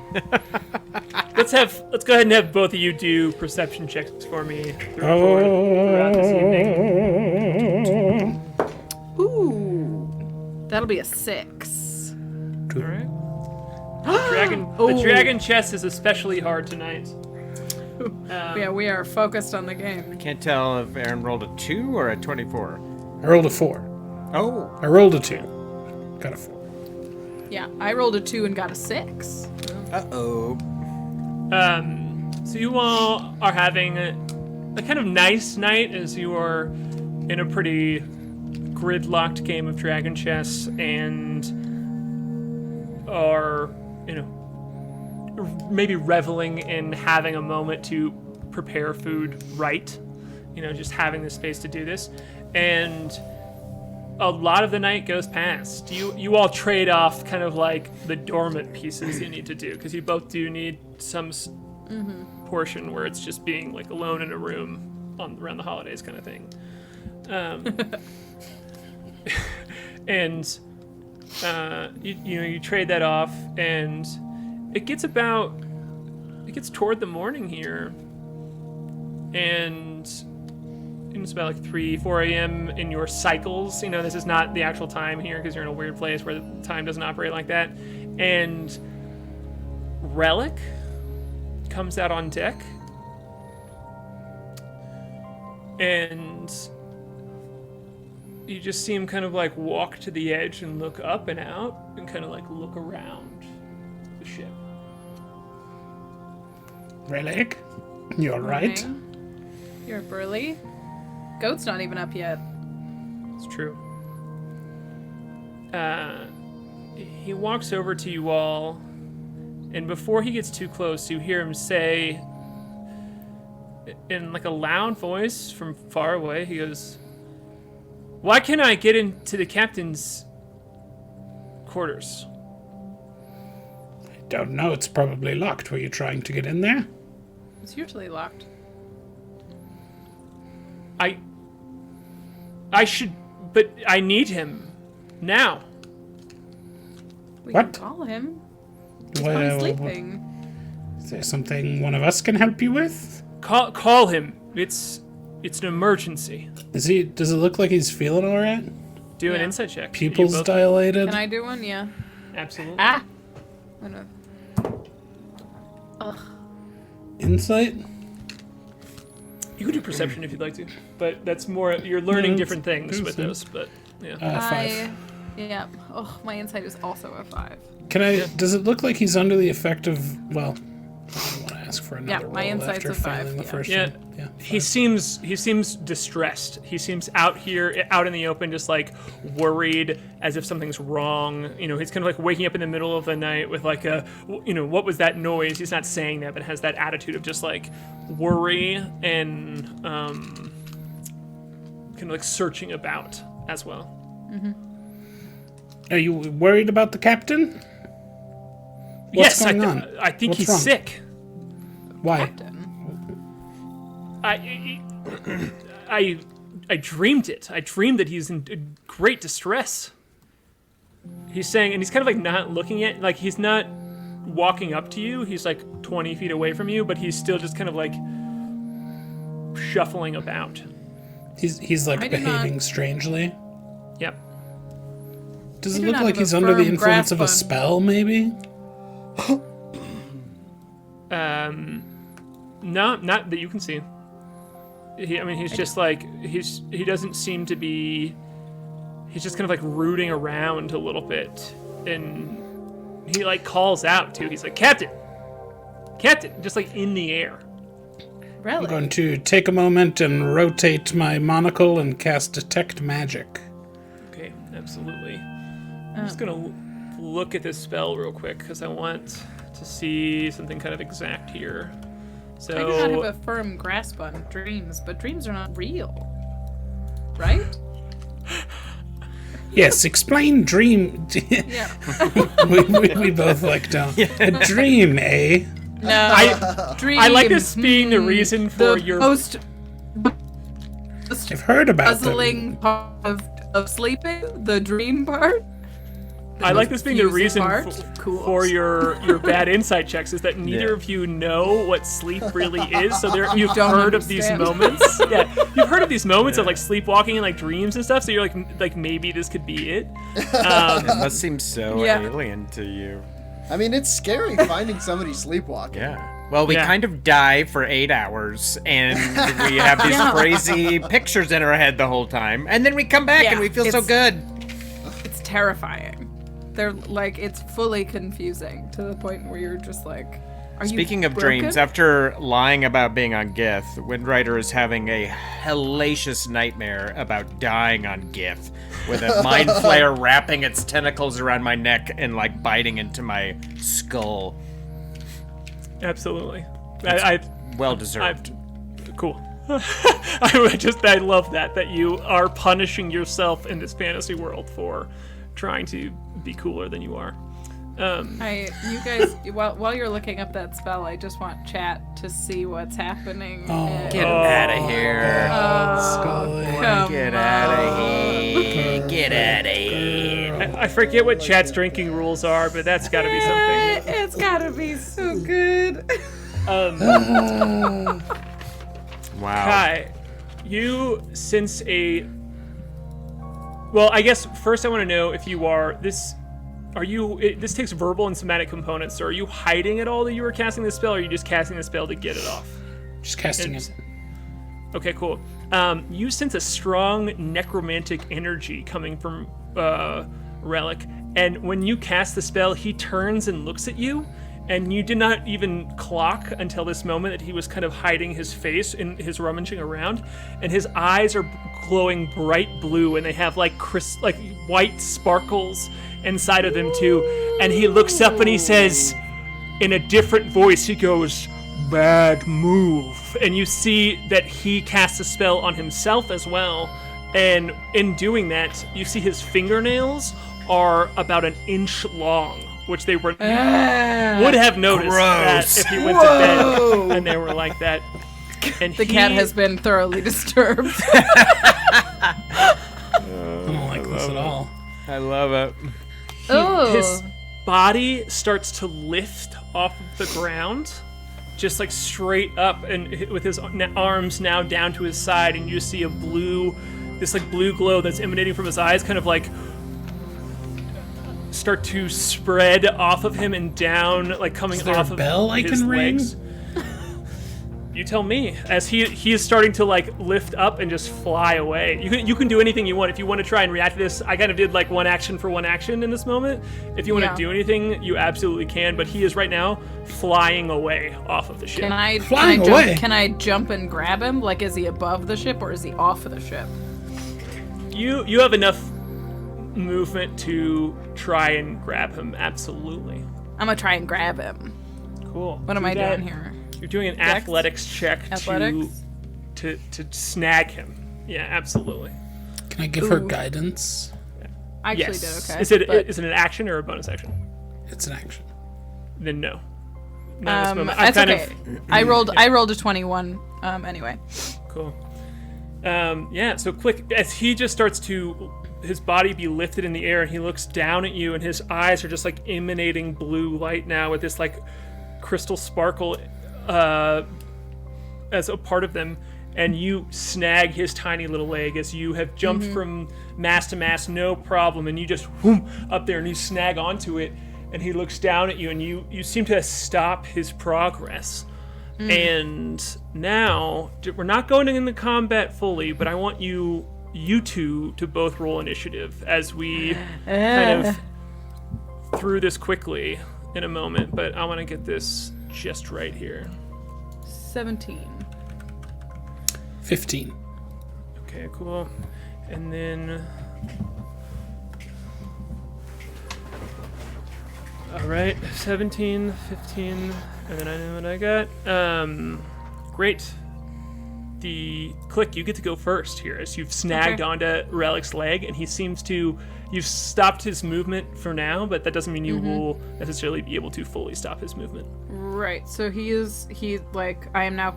Let's go ahead and have both of you do perception checks for me throughout this evening. Oh. Ooh. That'll be a 6. All right. The dragon chest is especially hard tonight. Yeah, we are focused on the game. Can't tell if Aaron rolled a 2 or a 24. I rolled a 4. Oh. I rolled a 2. Got a 4. Yeah, I rolled a 2 and got a 6. Uh-oh. So you all are having a kind of nice night as you are in a pretty gridlocked game of dragon chess and are, maybe reveling in having a moment to prepare food right just having the space to do this. And a lot of the night goes past. You all trade off kind of like the dormant pieces you need to do, because you both do need some portion where it's just being like alone in a room around the holidays kind of thing. And you trade that off, and it gets toward the morning here, and it's about like 3-4 a.m. in your cycles. This is not the actual time here because you're in a weird place where the time doesn't operate like that. And Relic comes out on deck, and you just see him kind of like walk to the edge and look up and out and kind of like look around the ship. Relic, you all right? Morning. You're burly. Goat's not even up yet. It's true. He walks over to you all, and before he gets too close, you hear him say, in like a loud voice from far away, he goes, "Why can't I get into the captain's quarters?" I don't know. It's probably locked. Were you trying to get in there? It's usually locked. I should, but I need him now. We What? can call him. He's probably sleeping. Is there something one of us can help you with? Call him. It's an emergency. Does it look like he's feeling all right? Do an Yeah. insight check. Pupils You both- dilated? Can I do one? Yeah. Absolutely. Ah! I'm gonna... Ugh. Insight? You could do perception if you'd like to, but that's more. You're learning No, different things with perception. those. But yeah. 5. Yeah. Oh, my insight is also a 5. Does it look like he's under the effect of, well, I don't want to ask for another my roll insight's after a 5, failing the yeah. first Yeah. one. Yeah. He seems distressed. He seems out in the open, just like worried, as if something's wrong. He's kind of like waking up in the middle of the night with like what was that noise? He's not saying that, but has that attitude of just like worry and kind of like searching about as well. Are you worried about the captain? What's Yes, going on? I think What's he's wrong? sick. Why? I dreamed it. I dreamed that he's in great distress. He's saying, and he's kind of like not looking at, like he's not walking up to you. He's like 20 feet away from you, but he's still just kind of like shuffling about. He's like I do behaving not- strangely. Yep. Does I it do look not like have a he's under the firm influence of a grasp on- spell, maybe? No, not that you can see. He's just like he doesn't seem to be. He's just kind of like rooting around a little bit, and he like calls out too. He's like, "Captain, Captain!" Just like in the air. I'm Relic. going to take a moment and rotate my monocle and cast Detect Magic. Okay, absolutely. I'm just gonna look at this spell real quick because I want to see something kind of exact here. So I do not have a firm grasp on dreams, but dreams are not real. Right? Yes, explain dream. Yeah. we both like don't. A dream, eh? No. Dreams. I like this being the reason for the your most I've heard about them. puzzling part of sleeping, the dream part. I like this being the confusing reason part. Cool. for your bad insight checks is that neither of you know what sleep really is. So you've don't heard of these understand. moments. Yeah, you've heard of these moments of like sleepwalking and like dreams and stuff. So you're like maybe this could be it. It must seem so Yeah. alien to you. I mean, it's scary finding somebody sleepwalking. Yeah. Well, we Yeah. kind of die for 8 hours, and we have these crazy pictures in our head the whole time, and then we come back Yeah, and we feel so it's- good. It's terrifying. They're like, it's fully confusing to the point where you're just like, are you Speaking of broken? dreams, after lying about being on Gith, Windrider is having a hellacious nightmare about dying on Gith, with a mind flare wrapping its tentacles around my neck and like biting into my skull. Absolutely. I Well deserved. cool. I love that you are punishing yourself in this fantasy world for trying to be cooler than you are. You guys, while you're looking up that spell, I just want chat to see what's happening. Get out of here. Get out of here. Get out of here. I forget what chat's drinking rules are, but that's got to be something. It's got to be so good. Wow. Kai, you sense a... Well, I guess first I want to know if you are... This takes verbal and somatic components, so are you hiding at all that you were casting this spell, or are you just casting the spell to get it off? Just casting it. Okay, cool. You sense a strong necromantic energy coming from Relic, and when you cast the spell, he turns and looks at you, and you did not even clock until this moment that he was kind of hiding his face in his rummaging around, and his eyes are glowing bright blue, and they have like white sparkles inside of them too. And he looks up and he says, in a different voice, he goes, "Bad move." And you see that he casts a spell on himself as well. And in doing that, you see his fingernails are about an inch long, which they would have noticed that if he went to bed and they were like that. And the cat has been thoroughly disturbed. I don't like this at all. I love it. His body starts to lift off of the ground, just like straight up, and with his arms now down to his side, and you see this blue glow that's emanating from his eyes, kind of like start to spread off of him and down, like coming off of bell I his can legs. ring? You tell me. As he is starting to like lift up and just fly away. You can do anything you want. If you want to try and react to this, I kind of did like one action for one action in this moment. If you want to do anything, you absolutely can. But he is right now flying away off of the ship. Can I jump and grab him? Like, is he above the ship or is he off of the ship? You have enough movement to try and grab him. Absolutely. I'm gonna try and grab him. Cool. What am I doing here? You're doing an Dex? athletics check to snag him. Yeah, absolutely. Can I give her guidance? I actually Yes. did okay. Is it an action or a bonus action? It's an action. Then no. Not at this moment. That's okay. I rolled a 21. Anyway. Cool. Yeah. So Klik, as he just starts to his body be lifted in the air, and he looks down at you, and his eyes are just like emanating blue light now with this like crystal sparkle as a part of them, and you snag his tiny little leg as you have jumped from mast to mast, no problem, and you just up there and you snag onto it, and he looks down at you, and you seem to stop his progress. And now we're not going into combat fully, but I want you two to both roll initiative as we kind of through this quickly in a moment, but I want to get this just right here. 17. 15. Okay, cool. And then... Alright, 17, 15, and then I know what I got. Great. The Klik, you get to go first here as you've snagged onto Relic's leg, and he seems to... You've stopped his movement for now, but that doesn't mean you will necessarily be able to fully stop his movement. Right, so I am now,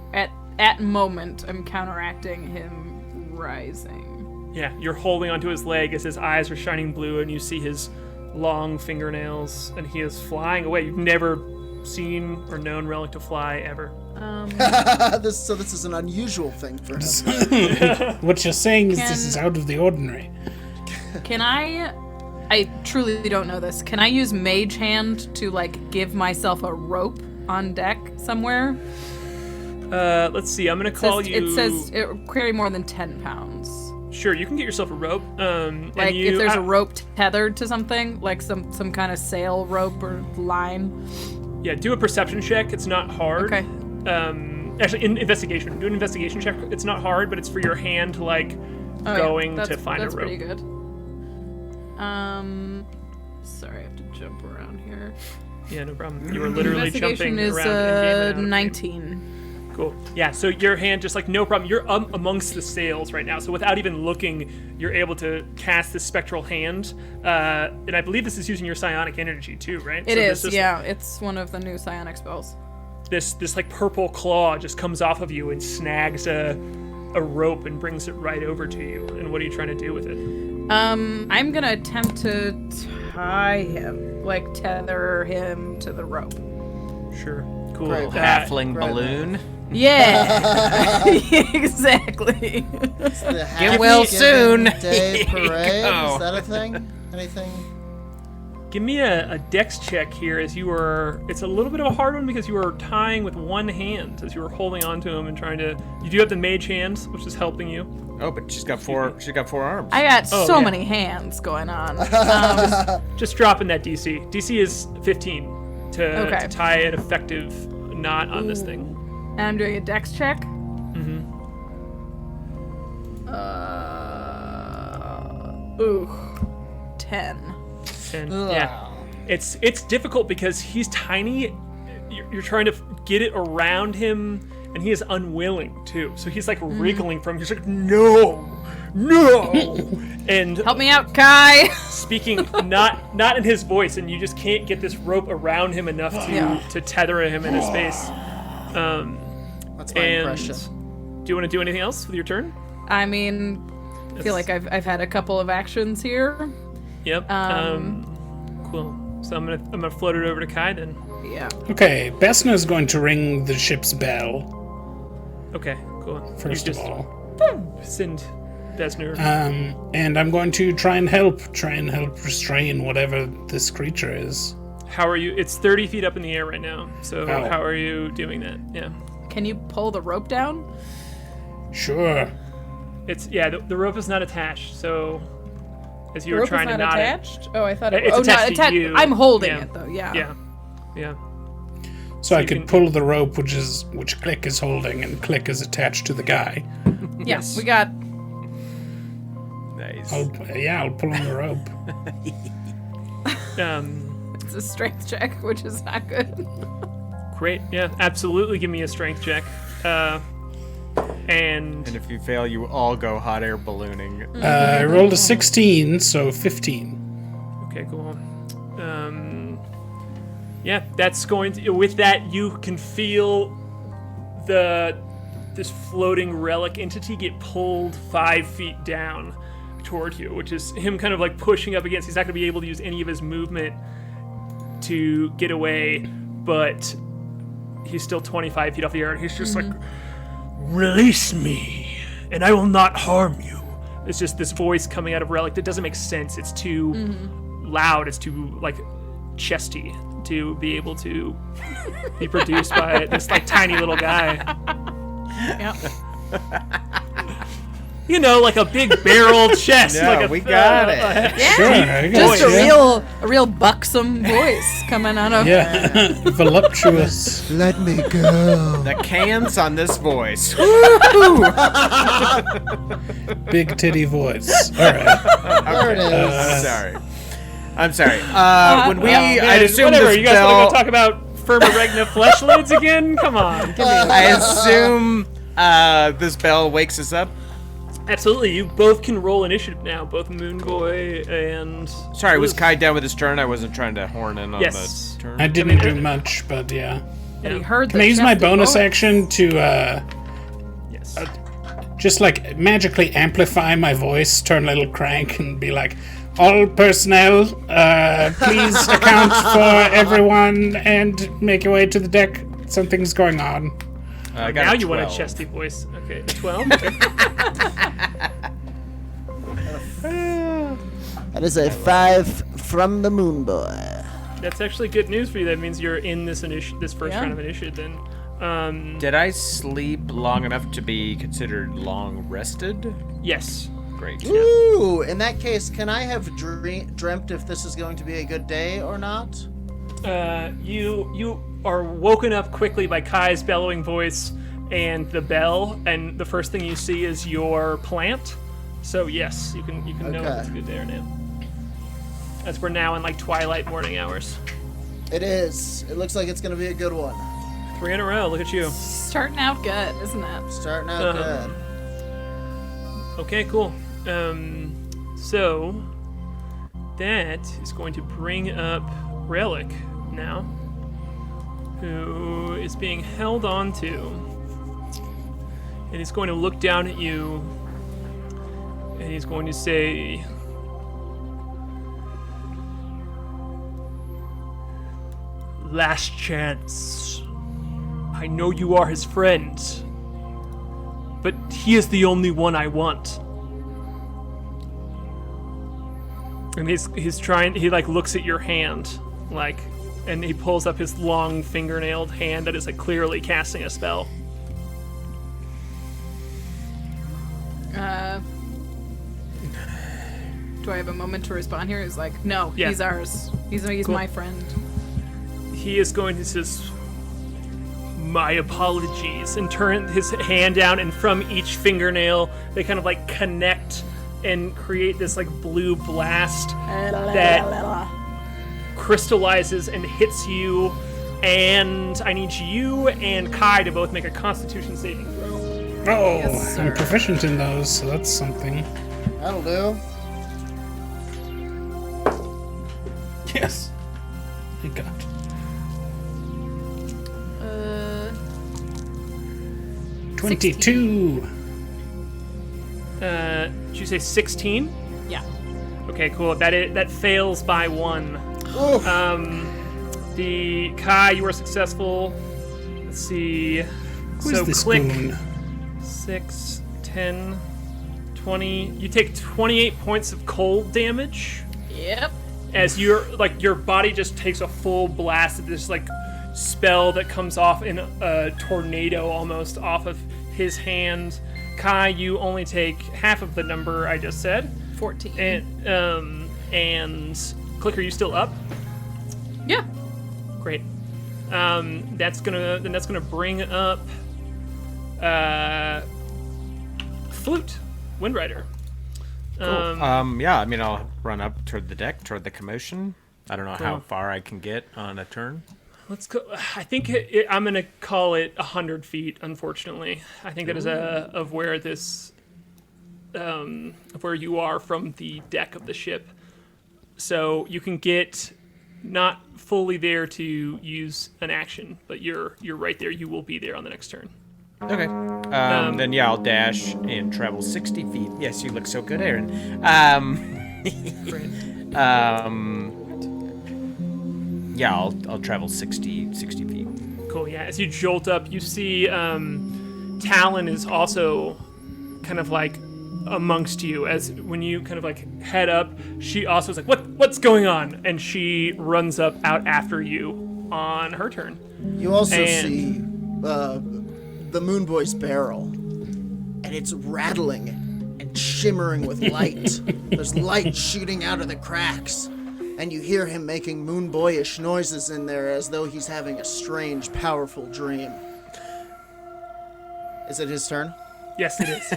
at moment, I'm counteracting him rising. Yeah, you're holding onto his leg as his eyes are shining blue, and you see his long fingernails, and he is flying away. You've never seen or known Relic to fly, ever. This is an unusual thing for him. What you're saying is this is out of the ordinary. Can I truly don't know this. Can I use Mage Hand to, like, give myself a rope on deck somewhere? Let's see, I'm gonna call you... It says it will carry more than 10 pounds. Sure, you can get yourself a rope. Like, if there's a rope tethered to something, like some kind of sail rope or line. Yeah, do a perception check. It's not hard. Okay. Actually, investigation. Do an investigation check. It's not hard, but it's for your hand to, like, to find a rope. That's pretty good. Sorry, I have to jump around here. Yeah, no problem. You were literally jumping investigation around. Investigation is 19. Cool. Yeah, so your hand just like no problem. You're amongst the sails right now. So without even looking, you're able to cast this spectral hand. And I believe this is using your psionic energy too, right? It is, yeah. It's one of the new psionic spells. This like purple claw just comes off of you and snags a rope and brings it right over to you. And what are you trying to do with it? I'm gonna attempt to tie him, like tether him to the rope. Sure. Cool. Great. Halfling balloon. Yeah, exactly. The Get well soon. Day Here you parade. go. Is that a thing? Anything? Give me a dex check here as you were. It's a little bit of a hard one because you were tying with one hand as you were holding onto him and trying to. You do have the mage hands, which is helping you. Oh, but she's got four. She's got 4 arms. I got Oh, so yeah. many hands going on. Just dropping that DC. DC is 15 to Okay. tie an effective knot on this thing. And I'm doing a dex check. Mm-hmm. Ooh, 10. And yeah, it's difficult because he's tiny. You're trying to get it around him, and he is unwilling too. So he's like wriggling from. He's like, no, and Help me out, Kai. speaking not in his voice, and you just can't get this rope around him enough to tether him in his space. That's my And impression. do you want to do anything else with your turn? I mean, I feel like I've had a couple of actions here. Yep. Cool. So I'm gonna float it over to Kai then. Yeah. Okay, Besna is going to ring the ship's bell, Okay. Cool. first you of just all. send Besnur. And I'm going to try and help restrain whatever this creature is. How are you? It's 30 feet up in the air right now. So Oh. how are you doing that? Yeah. Can you pull the rope down? Sure. It's the rope is not attached. So as you The were rope is trying to not knot attached? Oh, I thought it It's was. Oh, attached not to attached. you. I'm holding Yeah. it though. Yeah. it. Yeah. Yeah. So I you could can- pull the rope, which Klik is holding, and Klik is attached to the guy. Yes. We got. Nice. I'll pull on the rope. It's a strength check, which is not good. Great. Yeah. Absolutely. Give me a strength check. And And if you fail, you all go hot air ballooning. I rolled a 16, so 15. okay, cool. Yeah, that's going to. With that, you can feel this floating relic entity get pulled 5 feet down toward you, which is him kind of like pushing up against. He's not going to be able to use any of his movement to get away, but he's still 25 feet off the air, and he's just like, release me, and I will not harm you. It's just this voice coming out of relic that doesn't make sense. It's too loud. It's too like chesty to be able to be produced by this like tiny little guy. Yep. You know, like a big barrel chest. No, like we got it. Yeah. Sure, I got Just you. a real buxom voice coming out of. Yeah, voluptuous. Let me go. The cans on this voice. Big titty voice. All right. There it is. I'm sorry. When we, Man, I'd assume whatever. this You guys want bell. to go talk about Firmaregna flesh lids again? Come on, give me. I assume this bell wakes us up. Absolutely, you both can roll initiative now. Both Moonboy and. Sorry, was Flute. Kai done with his turn? I wasn't trying to horn in on Yes. the turn. I didn't do much, but yeah. But he heard Can the I use my chesty bonus voice. action to Yes. just like magically amplify my voice, turn a little crank, and be like, all personnel, please account for everyone and make your way to the deck. Something's going on. I got Now a you want a 12. chesty voice. Okay, 12. That is a 5 from the Moonboy. That's actually good news for you. That means you're in this first Yeah. round of initiative. Then, Did I sleep long enough to be considered long rested? yes. Great. Ooh, in that case, can I have dreamt if this is going to be a good day or not? You are woken up quickly by Kai's bellowing voice and the bell, and the first thing you see is your plant. So yes, you can know if Okay. it's a good day or not. As we're now in like twilight morning hours. It is. It looks like it's going to be a good one. 3 in a row. Look at you. Starting out good, isn't it? Starting out good. Okay, cool. So that is going to bring up Relic now, who is being held on to. And he's going to look down at you, and he's going to say, "Last chance. I know you are his friend, but he is the only one I want." And he's trying. He like looks at your hand, like, and he pulls up his long fingernailed hand that is like clearly casting a spell. Do I have a moment to respond here? He's like, no, Yeah. he's ours. He's Cool. my friend. He is going to says, "My apologies," and turn his hand down, and from each fingernail they kind of like connect and create this like blue blast that crystallizes and hits you. And I need you and Kai to both make a Constitution saving throw. Oh, Yes, sir. I'm proficient in those, so that's something. That'll do. Yes. Thank God. 22. Did you say 16? Yeah. Okay, cool. That fails by 1. Oof. The Kai, you are successful. Let's see. Who's this Klik, goon? 6, 10, 20. You take 28 points of cold damage Yep. as your body just takes a full blast of this like spell that comes off in a tornado almost off of his hand. Kai, you only take half of the number I just said. 14. And Klik, are you still up? Yeah. Great. That's gonna bring up Flute, Windrider. Yeah, I mean, I'll run up toward the deck, toward the commotion. I don't know how Cool. far I can get on a turn. Let's go. I think I'm gonna call it 100 feet. Unfortunately, I think that is of where this, of where you are from the deck of the ship. So you can get not fully there to use an action, but you're right there. You will be there on the next turn. Okay. Then yeah, I'll dash and travel 60 feet. Yes, you look so good, Aaron. Great. Yeah, I'll travel 60 feet. Cool. Yeah. As you jolt up, you see Talon is also kind of like amongst you. As when you kind of like head up, she also is like, "What's going on?" And she runs up out after you on her turn. You also And- see the Moonboy's barrel, and it's rattling and shimmering with light. There's light shooting out of the cracks, and you hear him making moonboyish noises in there as though he's having a strange, powerful dream. Is it his turn? Yes, it is.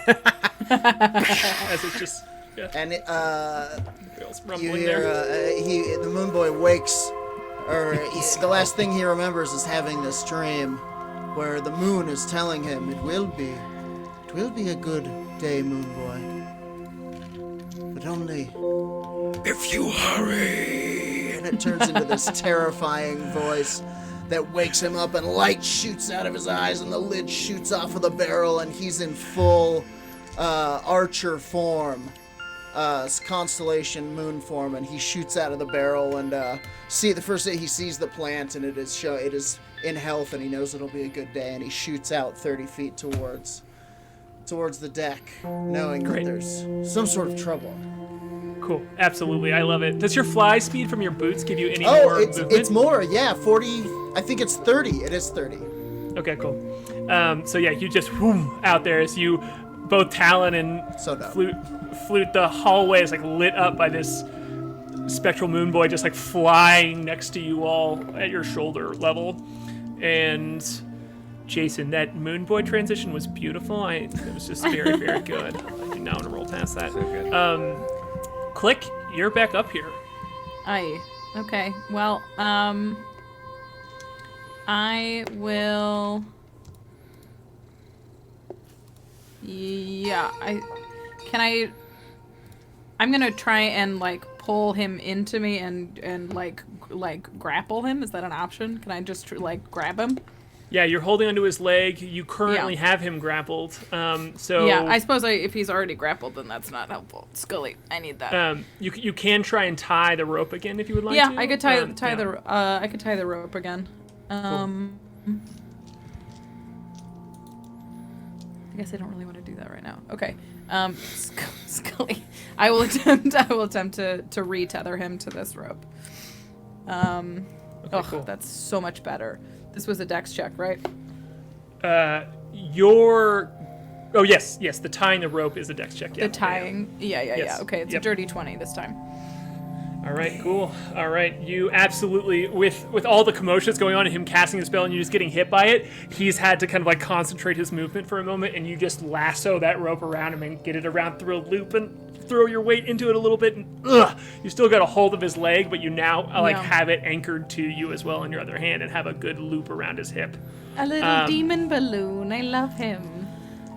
As it's just And girls you rumbling hear there. the Moonboy wakes, the last thing he remembers is having this dream where the moon is telling him it will be a good day, Moonboy, but only if you hurry. And it turns into this terrifying voice that wakes him up, and light shoots out of his eyes, and the lid shoots off of the barrel, and he's in full archer form, constellation moon form, and he shoots out of the barrel. And the first day he sees the plant, and it is in health, and he knows it'll be a good day, and he shoots out 30 feet towards the deck, knowing Great. that there's some sort of trouble. Cool. Absolutely. I love it. Does your fly speed from your boots give you any more movement? It's more, yeah, 40. I think it's 30. It is 30. Okay, cool. So yeah, you just out there as you, both Talon and So dumb. Flute, the hallway is like lit up by this spectral Moonboy just like flying next to you all at your shoulder level. And Jason, that Moonboy transition was beautiful. It was just very, very good. I do not want to roll past that. So good. Klik, you're back up here. Okay. Well, I will. Yeah, I'm gonna try and like pull him into me and like grapple him. Is that an option? Can I just like grab him? Yeah, you're holding onto his leg. You currently have him grappled. So yeah, I suppose if he's already grappled, then that's not helpful. Scully, I need that. You can try and tie the rope again if you would like to. Yeah, I could tie the rope again. Cool. I guess I don't really want to do that right now. Okay. Scully, I will attempt to retether him to this rope. Cool. That's so much better. This was a dex check, right? Oh yes, the tying the rope is a dex check. Yeah. The tying. Yeah. Okay, it's a dirty 20 this time. All right, cool. All right, you absolutely, with all the commotion that's going on and him casting a spell and you just getting hit by it, he's had to kind of like concentrate his movement for a moment, and you just lasso that rope around him and get it around through a loop and throw your weight into it a little bit. And you still got a hold of his leg, but you now have it anchored to you as well in your other hand and have a good loop around his hip. A little demon balloon. I love him.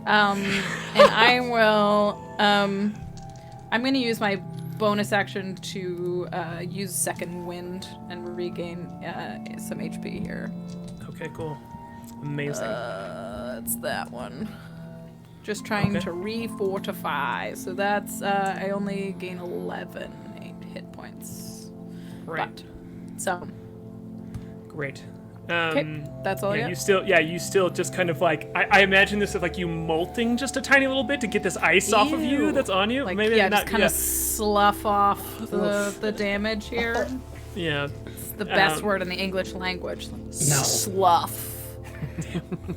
And I will. I'm going to use my bonus action to use Second Wind and regain some HP here. Okay, cool. Amazing. It's that one. Just trying to refortify. So that's, I only gain 11 hit points. Right. But, so. Great. Okay, that's all I got. You still just kind of like, I imagine this as like you molting just a tiny little bit to get this ice off of you that's on you. Like, maybe yeah, not, just kind of slough off the damage here. Yeah. It's the best word in the English language. No. Slough.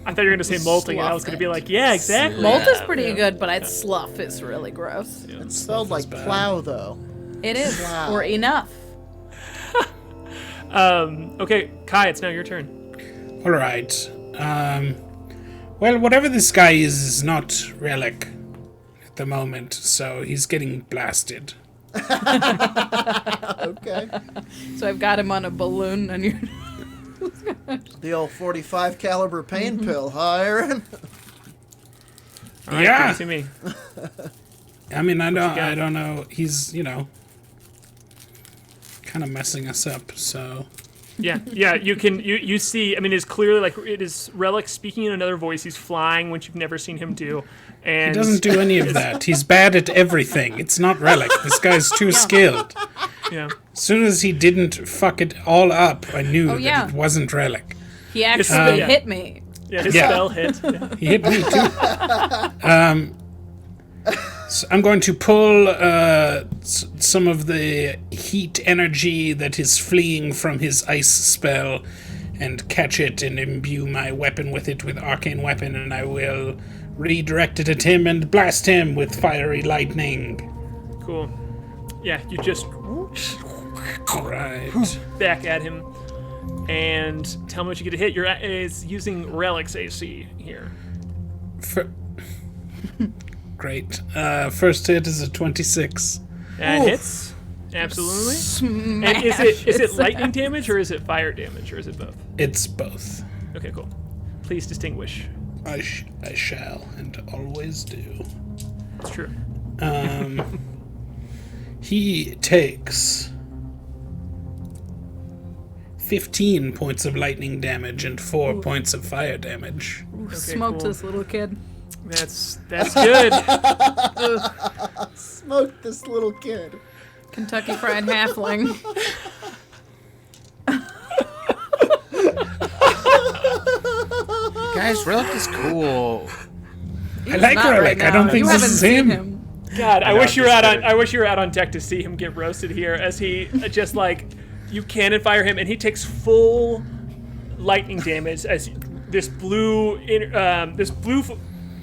I thought you were going to say molting, and I was going to be like, yeah, exactly. Molt is pretty good, but slough is really gross. Yeah. It spelled like plow, though. It is. Wow. Or enough. Okay, Kai, it's now your turn. All right. Well, whatever this guy is not relic at the moment, so he's getting blasted. Okay. So I've got him on a balloon, and you're. The old 45 caliber pain pill, huh, Aaron? All right, Yeah. give it to me. I mean, I got? don't know. He's, kind of messing us up, so. Yeah, you see, I mean, it's clearly like it is Relic speaking in another voice. He's flying, which you've never seen him do. And He doesn't do any of that. He's bad at everything. It's not Relic. This guy's too skilled. Yeah. As soon as he didn't fuck it all up, I knew yeah. that it wasn't Relic. He actually hit me. Yeah, his Yeah. spell hit. Yeah. He hit me too. So I'm going to pull some of the heat energy that is fleeing from his ice spell and catch it and imbue my weapon with it with Arcane Weapon, and I will redirect it at him and blast him with fiery lightning. Cool. Yeah, you just Right. back at him and tell me what you get to hit. You're is using Relic's AC here. Great. First hit is a 26. That hits. Absolutely. And is it lightning damage or is it fire damage or is it both? It's both. Okay, cool. Please distinguish. I shall and always do. It's true. He takes 15 points of lightning damage and 4 points of fire damage. Smoked cool. this little kid. That's good. Smoked this little kid. Kentucky Fried Halfling. Guys, Relic is cool. I like Not Relic. right I don't now. think you this haven't is seen him. God, I know, wish you were I'm out just on. I wish you were out on deck to see him get roasted here, as he just like you cannon fire him, and he takes full lightning damage as this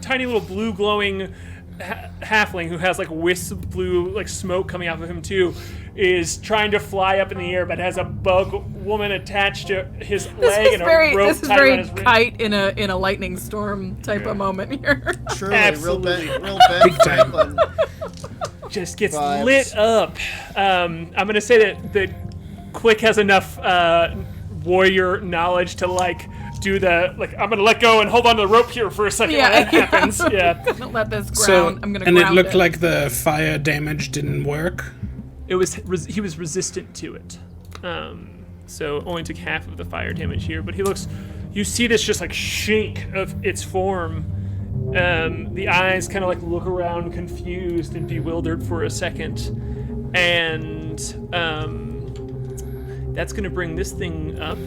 tiny little blue glowing halfling who has like wisps of blue like smoke coming off of him too, is trying to fly up in the air, but has a bug woman attached to his leg and a rope This is tied around very his wrist. Kite in a lightning storm type of moment here. Truly, Absolutely. real Ben Big time. Franklin. Just gets Vibes. lit up. I'm gonna say that Klik has enough warrior knowledge to like do the like. I'm gonna let go and hold on to the rope here for a second while that happens. Yeah. I'm gonna let this ground. So, I'm gonna and it ground looked like the fire damage didn't work. He was resistant to it. So only took half of the fire damage here, but you see this just like shake of its form. The eyes kind of like look around confused and bewildered for a second. And that's gonna bring this thing up.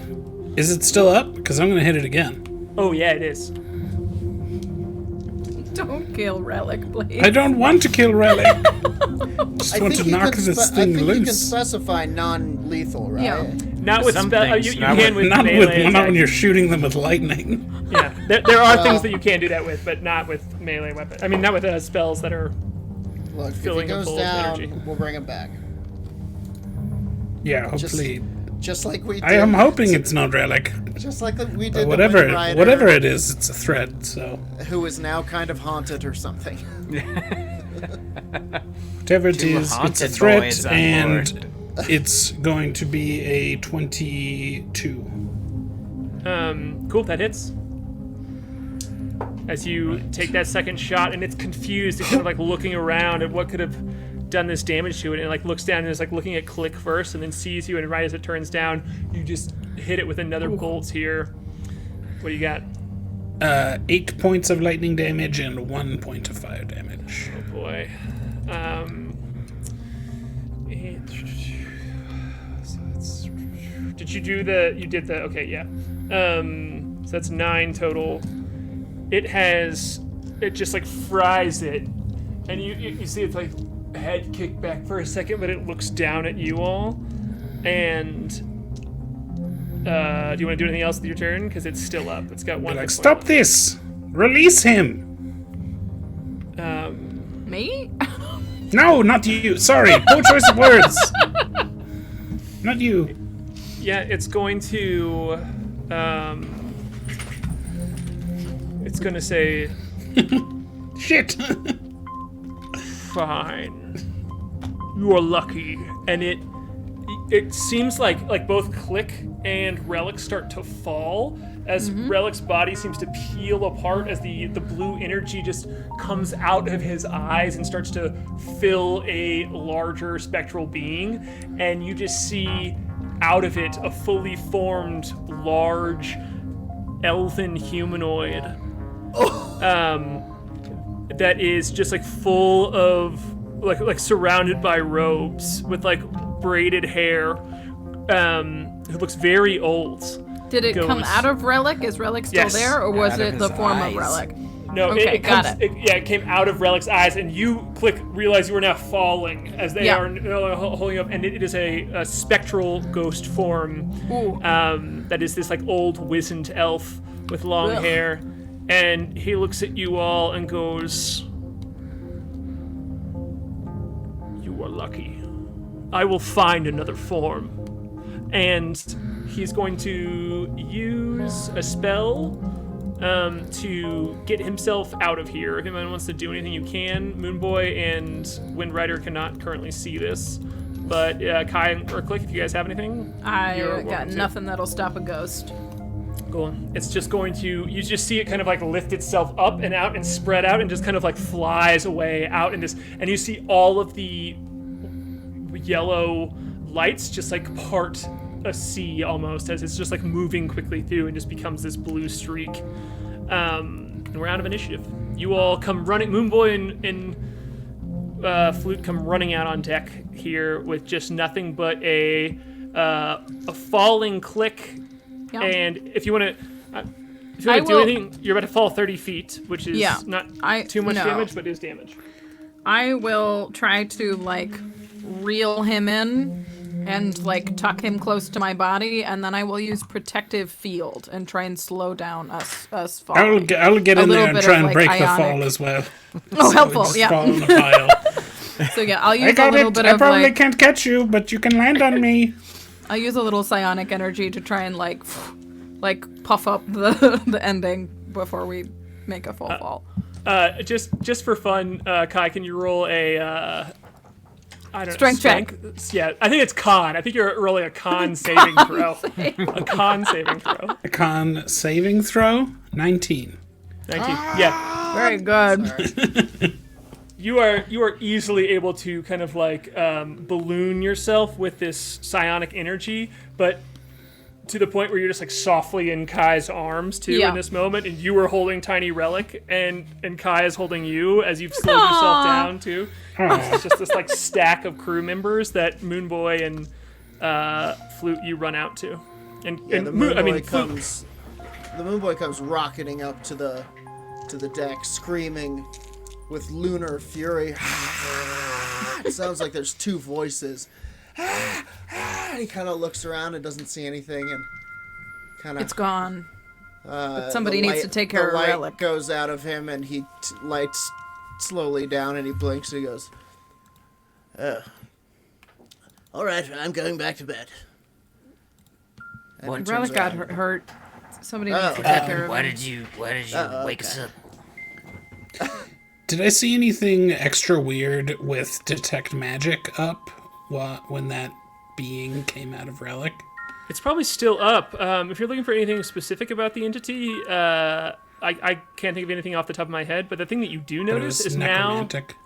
Is it still up? Because I'm gonna hit it again. Oh yeah, it is. Don't kill Relic, please. I don't want to kill Relic. Just I want think to knock you can this thing I think you can loose. specify non-lethal, right? Yeah. Not with Some spell. things, You not can with Not melee with not attack. when you're shooting them with lightning. Yeah, there are things that you can do that with, but not with melee weapons. I mean, not with spells that are. Look, if Filling it him goes full of down, energy. we'll bring it back. Yeah, hopefully. Just like we did. I am hoping it's not Relic. Just like we But did whatever, the Windrider, whatever it is, it's a threat. So who is now kind of haunted or something. whatever it Two is, it's a haunted threat, boys on and it's going to be a 22. Cool, that hits. As you take that second shot, and it's confused, it's kind of like looking around at what could have done this damage to it, and it like looks down and is like looking at Klik first, and then sees you, and right as it turns down, you just hit it with another bolt here. What do you got? 8 points of lightning damage and 1 point of fire damage. Oh boy. Did you do the? You did the. Okay, yeah. So that's 9 total. It just like fries it, and you see it's like head kick back for a second, but it looks down at you all. And do you want to do anything else with your turn? Because it's still up. It's got one. Like, hit point stop left. this! Release him! Me? No, not you. Sorry, poor choice of words. Not you. Yeah, it's going to. It's gonna say, Shit. "Fine, you are lucky," and it seems like both Klik and Relic start to fall as Relic's body seems to peel apart as the blue energy just comes out of his eyes and starts to fill a larger spectral being, and you just see out of it a fully formed large elven humanoid that is just like full of like surrounded by robes with like braided hair, who looks very old. Did it come out of Relic? Is Relic still Yes. there, or was Out of it the his form eyes. of Relic? No, Okay, it got comes, it. it came out of Relic's eyes, and you, Klik, realize you are now falling as they Yeah. are holding up, and it is a spectral ghost form. Ooh. That is this like old wizened elf with long Ugh. hair, and he looks at you all and goes, "You are lucky. I will find another form." And he's going to use a spell to get himself out of here. If anyone wants to do anything, you can. Moonboy and Windrider cannot currently see this, but K.A.I or Klik, if you guys have anything, you're I welcome got to. nothing that'll stop a ghost. Cool. It's just going to, you just see it kind of like lift itself up and out and spread out and just kind of like flies away out and you see all of the yellow lights just like part a sea almost as it's just like moving quickly through and just becomes this blue streak. And we're out of initiative. You all come running, Moonboy and Flute come running out on deck here with just nothing but a falling Klik. Yeah. And if you want to do will- anything, you're about to fall 30 feet, which is Yeah, not I- too much no. damage, but is damage. I will try to like reel him in and like tuck him close to my body, and then I will use protective field and try and slow down us falling. I'll get A in little there and bit try of, and like, break the ionic- fall as well. Oh, So helpful, just yeah. fall in a pile. So yeah, I'll I use a got little it. bit I of probably like can't catch you, but you can land on me. I'll use a little psionic energy to try and like puff up the ending before we make a full fall. Just for fun, Kai, can you roll a I don't Strength know. check. Yeah, I think it's con. I think you're rolling a con saving throw. A con saving throw. A con saving throw? 19. 19. Yeah. Very good. You are easily able to kind of like balloon yourself with this psionic energy, but to the point where you're just like softly in K.A.I.'s arms too in this moment, and you are holding Tiny Relic, and K.A.I. is holding you as you've slowed yourself down too. It's just this like stack of crew members that Moonboy and Flute you run out to, and the Moonboy Flute. The Moonboy comes rocketing up to the deck, screaming with lunar fury. It sounds like there's two voices. And he kind of looks around and doesn't see anything, and kind of It's gone. But somebody needs to take care of the light Relic. goes out of him, and he lights slowly down, and he blinks, and he goes, all right, I'm going back to bed. And he turns Relic got around. hurt. Somebody needs to take care of Why him. did you wake us up? Did I see anything extra weird with Detect Magic up when that being came out of Relic? It's probably still up. If you're looking for anything specific about the entity, I can't think of anything off the top of my head. But the thing that you do But it notice was is now necromantic.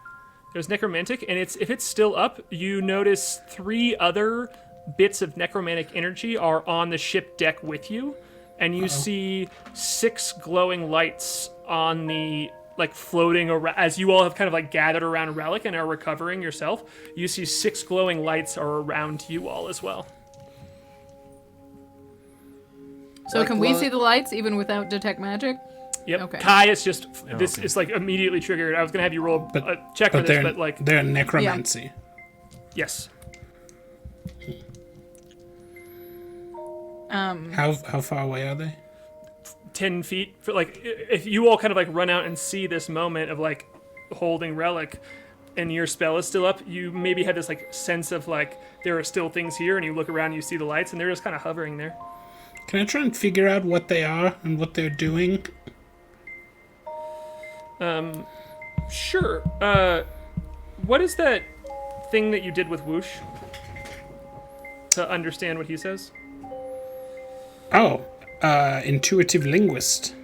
there's necromantic, and if it's still up, you notice 3 other bits of necromantic energy are on the ship deck with you, and you see 6 glowing lights on the like floating around as you all have kind of like gathered around Relic and are recovering yourself. You see 6 glowing lights are around you all as well. So Like can we glow- see the lights even without Detect Magic? Yep. Okay. K.A.I. is just this is like immediately triggered. I was gonna have you roll a check for But this, they're but like they're necromancy. yes. How far away are they? 10 feet for like if you all kind of like run out and see this moment of like holding Relic and your spell is still up, you maybe have this like sense of like there are still things here, and you look around and you see the lights and they're just kind of hovering there. Can I try and figure out what they are and what they're doing? Sure. What is that thing that you did with Whoosh to understand what he says? Oh, intuitive linguist.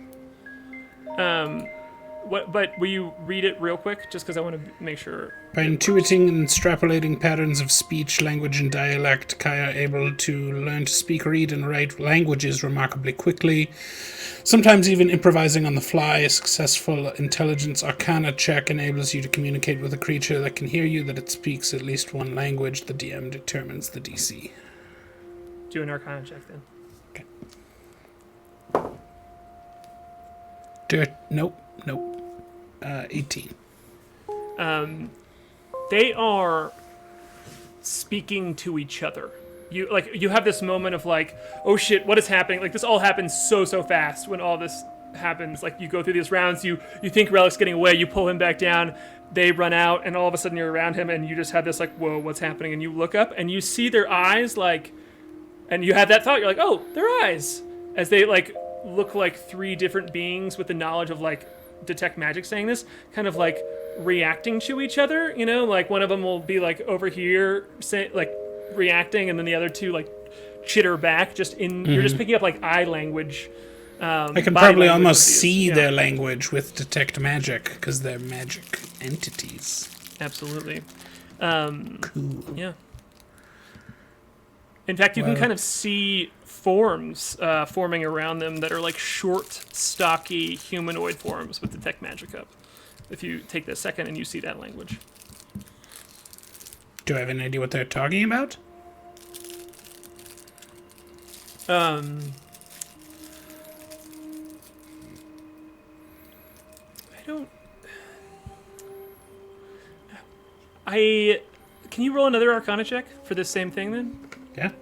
What? But will you read it real quick, just because I want to make sure. By intuiting and extrapolating patterns of speech, language, and dialect, K.A.I. are able to learn to speak, read, and write languages remarkably quickly, sometimes even improvising on the fly. A successful intelligence arcana check enables you to communicate with a creature that can hear you, that it speaks at least one language. The DM determines the DC. Do an Arcana check then. Nope. 18. They are speaking to each other. You have this moment of like, oh shit, what is happening? Like this all happens so fast when all this happens. Like you go through these rounds, you think Relic's getting away, you pull him back down, they run out, and all of a sudden you're around him, and you just have this like, whoa, what's happening? And you look up and you see their eyes like, and you have that thought, you're like, oh, their eyes, as they like look like 3 different beings with the knowledge of like Detect Magic saying this, kind of like reacting to each other, you know, like one of them will be like over here like reacting, and then the other 2 like chitter back, just in you're just picking up like eye language. I can body probably language almost with these, see yeah. their language with Detect Magic, because they're magic entities. Absolutely. Cool. Yeah. In fact, you can kind of see forms forming around them that are like short, stocky humanoid forms with Detect Magic up. If you take this second and you see that language. Do I have any idea what they're talking about? Can you roll another Arcana check for this same thing then? Yeah.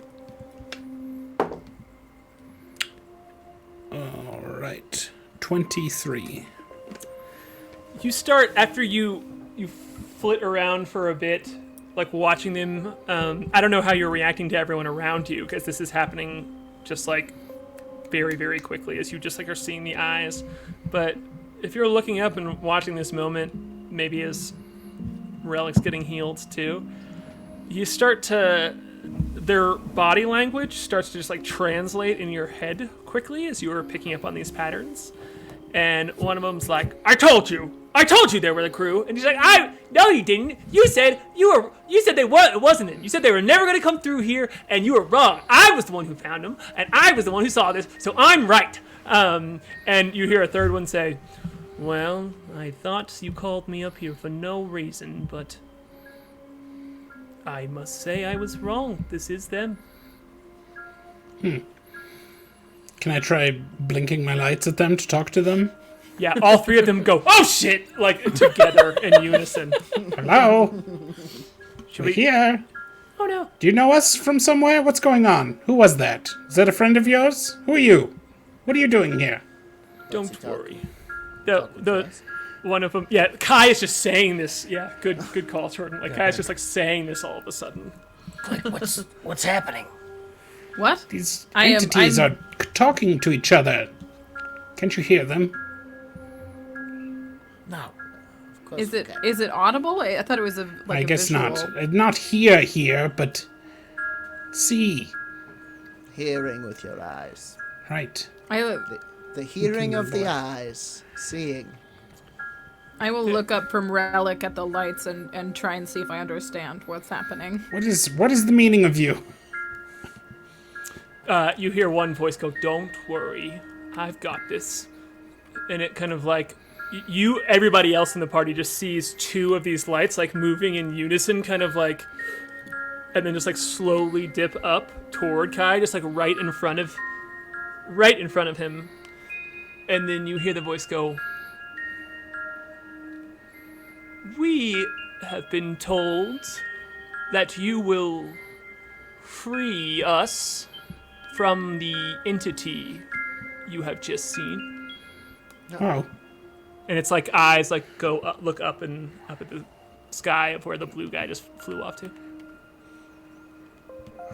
All right. 23. You start after you flit around for a bit, like watching them. I don't know how you're reacting to everyone around you, because this is happening just like very, very quickly as you just like are seeing the eyes. But if you're looking up and watching this moment, maybe as Relic's getting healed too, you start to, their body language starts to just like translate in your head quickly as you were picking up on these patterns. And one of them's like, I told you they were the crew. And he's like, no, you didn't. You said it wasn't it. You said they were never going to come through here, and you were wrong. I was the one who found them, and I was the one who saw this, so I'm right. And you hear a third one say, well, I thought you called me up here for no reason, but I must say I was wrong. This is them. Can I try blinking my lights at them to talk to them? Yeah, all three of them go, oh shit, like together in unison. Hello? Should We're here. Oh no. Do you know us from somewhere? What's going on? Who was that? Is that a friend of yours? Who are you? What are you doing here? Don't worry. The one of them, yeah, K.A.I is just saying this. Yeah, good call, Jordan. Like K.A.I is just like saying this all of a sudden. Like, what's happening? What? These entities are talking to each other. Can't you hear them? No. Of course Is we it can. audible? I thought it was a I guess visual. not. Not here, but see. Hearing with your eyes. Right. The hearing of the eyes. Seeing. I will look up from Relic at the lights and try and see if I understand what's happening. What is the meaning of you? You hear one voice go, don't worry, I've got this. And it kind of like, everybody else in the party just sees two of these lights like moving in unison, kind of like, and then just like slowly dip up toward K.A.I, just like right in front of him. And then you hear the voice go, we have been told that you will free us from the entity you have just seen. Oh. And it's like eyes like go up, look up and up at the sky of where the blue guy just flew off to.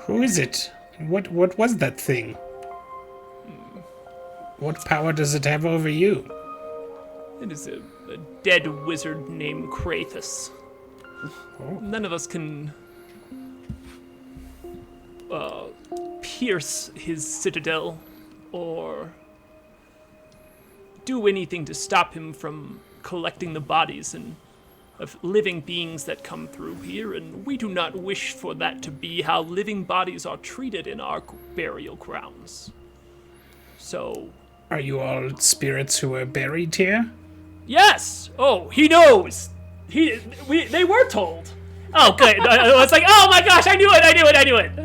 Who is it? What was that thing? What power does it have over you? It is a dead wizard named Krathus. Oh. None of us can pierce his citadel or do anything to stop him from collecting the bodies of living beings that come through here, and we do not wish for that to be how living bodies are treated in our burial grounds. So... Are you all spirits who are buried here? Yes! Oh, he knows! They were told! Oh, good. It's like, oh my gosh, I knew it!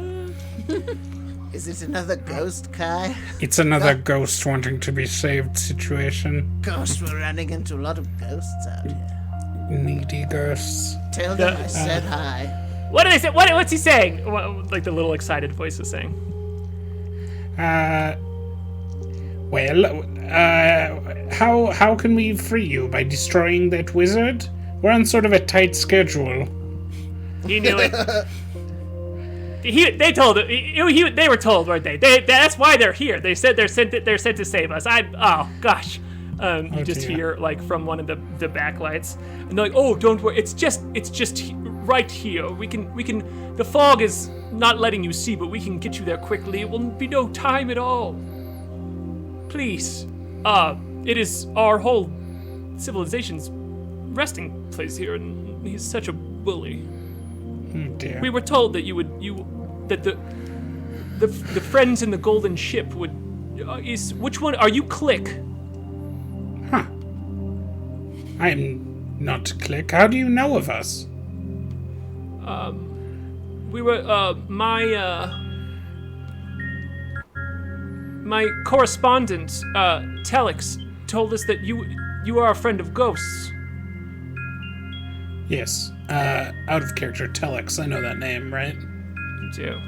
Is it another ghost, K.A.I? It's another ghost wanting to be saved situation. Ghost, we're running into a lot of ghosts out here. Needy ghosts. Tell them I said hi. What did they say? What's he saying? Like the little excited voice is saying. How can we free you? By destroying that wizard? We're on sort of a tight schedule. He knew it. They told it. They were told, weren't they? That's why they're here. They said they're sent to save us. Oh gosh. You just hear like from one of the backlights, and they're like, "Oh, don't worry. It's just right here. We can. The fog is not letting you see, but we can get you there quickly. It will be no time at all. Please. It is our whole civilization's resting place here, and he's such a bully. Oh dear. We were told that that the friends in the golden ship would. Which one are you? Klik. Huh. I'm not Klik. How do you know of us? We were, my correspondent, Telex, told us that you are a friend of ghosts. Yes. Out of character, Telex. I know that name, right? You do.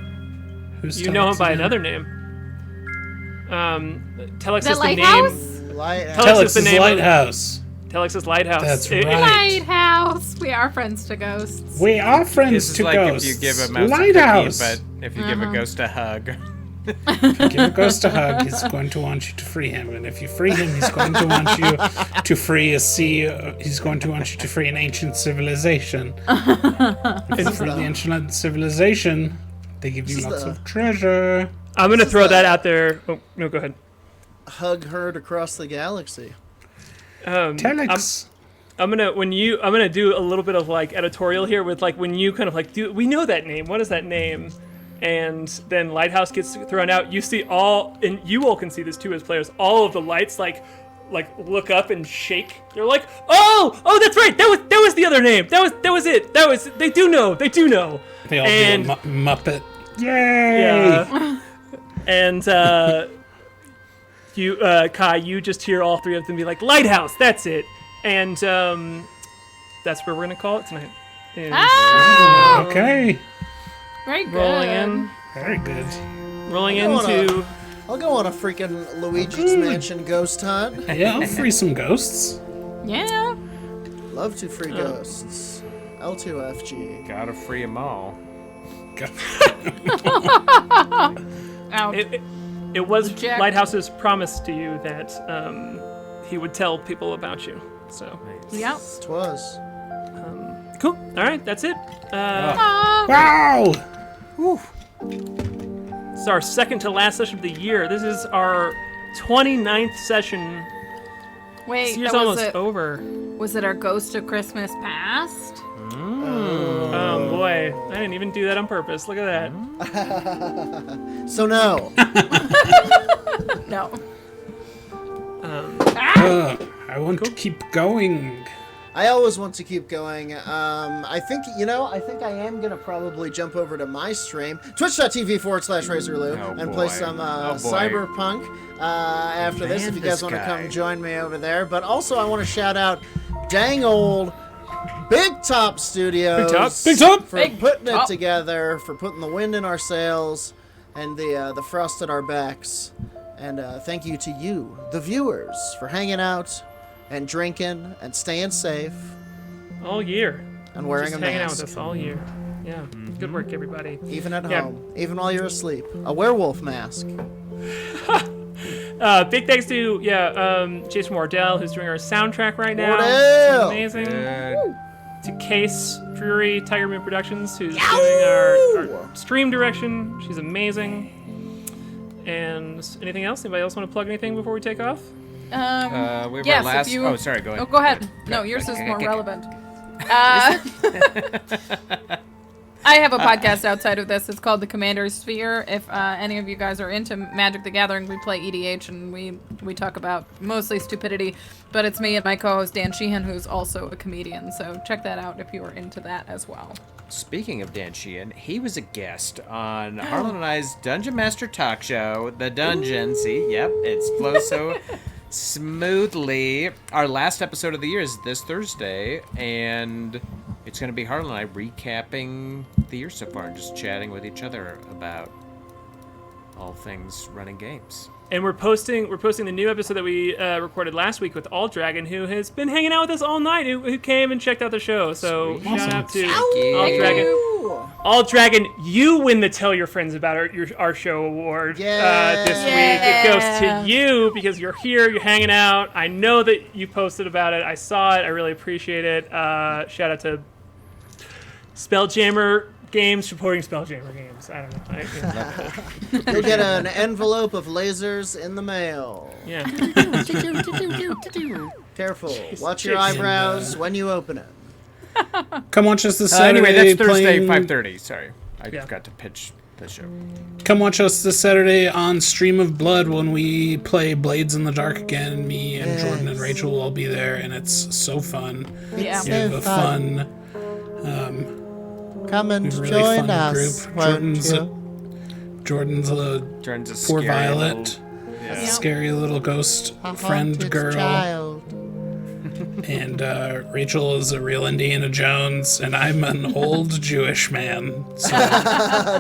Who's You know him Telex by again? another name. Telex The is the lighthouse? name. Lighthouse. Telex is the Telex's name of- lighthouse. Telex's lighthouse. That's It- right. Lighthouse. We are friends to ghosts. We are friends This is to like ghosts. if you give a mouse lighthouse. a cookie, but if you give a ghost a hug. If you give a ghost a hug, he's going to want you to free him, and if you free him, he's going to want you to free a sea. He's going to want you to free an ancient civilization. If you free the ancient civilization, they give you lots of treasure. I'm gonna throw that out there. Oh no, go ahead. Hug heard across the galaxy. Telex. I'm gonna do a little bit of like editorial here with like when you kind of like we know that name. What is that name? And then Lighthouse gets thrown out. You see and you all can see this too as players. All of the lights like look up and shake. They're like, oh, that's right. That was the other name. That was it. They do know. They all do a Muppet. Yay! Yeah. And you, Kai, you just hear all three of them be like, Lighthouse. That's it. And that's where we're gonna call it tonight. And Okay. Very good. rolling in. Very good. Rolling into. I'll go on a freaking Luigi's Mansion ghost hunt. Yeah, I'll free some ghosts. Yeah. Love to free ghosts. L2FG. Gotta free them all. Out. It was Jack. Lighthouse's promise to you that he would tell people about you. So Yep. Twas. cool. All right, that's it. Wow! It's our second to last session of the year. This is our 29th session. Wait, This year's that was almost it. over. Was it our Ghost of Christmas Past? Oh boy, I didn't even do that on purpose. Look at that. So no. No. I want to keep going. I always want to keep going. I think I am going to probably jump over to my stream, twitch.tv/RazorLou, and play some Cyberpunk after this, if you guys want to come join me over there. But also, I want to shout out dang old Big Top Studios Big Top! for Big putting it Top. together, for putting the wind in our sails and the frost at our backs. And thank you to you, the viewers, for hanging out and drinking and staying safe All year. and wearing Just a hanging out with mask. us all year. Yeah. Good work, everybody. Even at Yeah. home, even while you're asleep. A werewolf mask. Big thanks to Jason Wardell, who's doing our soundtrack right now. Wardell! Amazing. Good. To Case Drury, Tiger Moon Productions, who's doing our stream direction. She's amazing. And anything else? Anybody else want to plug anything before we take off? We have yes, our last. if you... Oh, sorry. Go ahead. Oh, go ahead. No, yours is more relevant. I have a podcast outside of this. It's called The Commander's Sphere. If any of you guys are into Magic the Gathering, we play EDH and we talk about mostly stupidity. But it's me and my co-host Dan Sheehan, who's also a comedian. So check that out if you are into that as well. Speaking of Dan Sheehan, he was a guest on Harlan and I's Dungeon Master Talk Show, The Dungeon. See, yep, it flows so smoothly. Our last episode of the year is this Thursday, and it's going to be Harlan and I recapping the year so far and just chatting with each other about all things running games. And we're posting the new episode that we recorded last week with All Dragon, who has been hanging out with us all night, who came and checked out the show. So Sweet. shout out to you. All Thank Dragon. Ooh. All Dragon, you win the Tell Your Friends About our show award this week. It goes to you because you're here, you're hanging out. I know that you posted about it. I saw it. I really appreciate it. Shout out to Spelljammer Games supporting Spelljammer Games. I don't know. You'll get an envelope of lasers in the mail. Yeah. Careful. Watch your eyebrows when you open it. Come watch us this Saturday. Anyway, that's Thursday, playing... 5:30. Sorry, I Yeah. forgot to pitch the show. Come watch us this Saturday on Stream of Blood when we play Blades in the Dark again. Me and Jordan and Rachel will all be there, and it's so fun. Yeah. We have a fun, Come and really join fun us, group. won't Jordan's you? Jordan's a Turns a poor scary Violet, little- Yeah. scary little ghost A friend haunted girl, child. and Rachel is a real Indiana Jones, and I'm an old Jewish man. So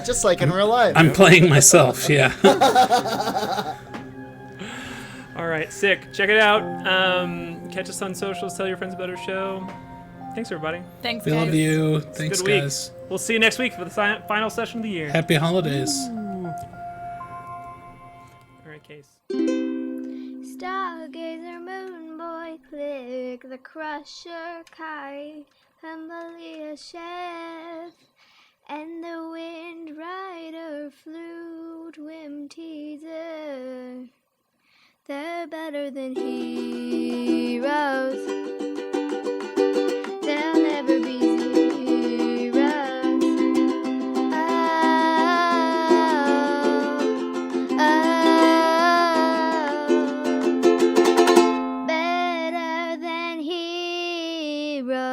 Just like in real life. I'm playing myself. Yeah. All right, sick. Check it out. Catch us on socials. Tell your friends about our show. Thanks, everybody. Thanks, We guys. love you. Thanks, Good week. guys. We'll see you next week for the final session of the year. Happy holidays. Klik, the Crusher, K.A.I, Humbly Chef, and the Windrider, Flute, Whimteaser. They're better than heroes. They'll never be zeros. Better than heroes.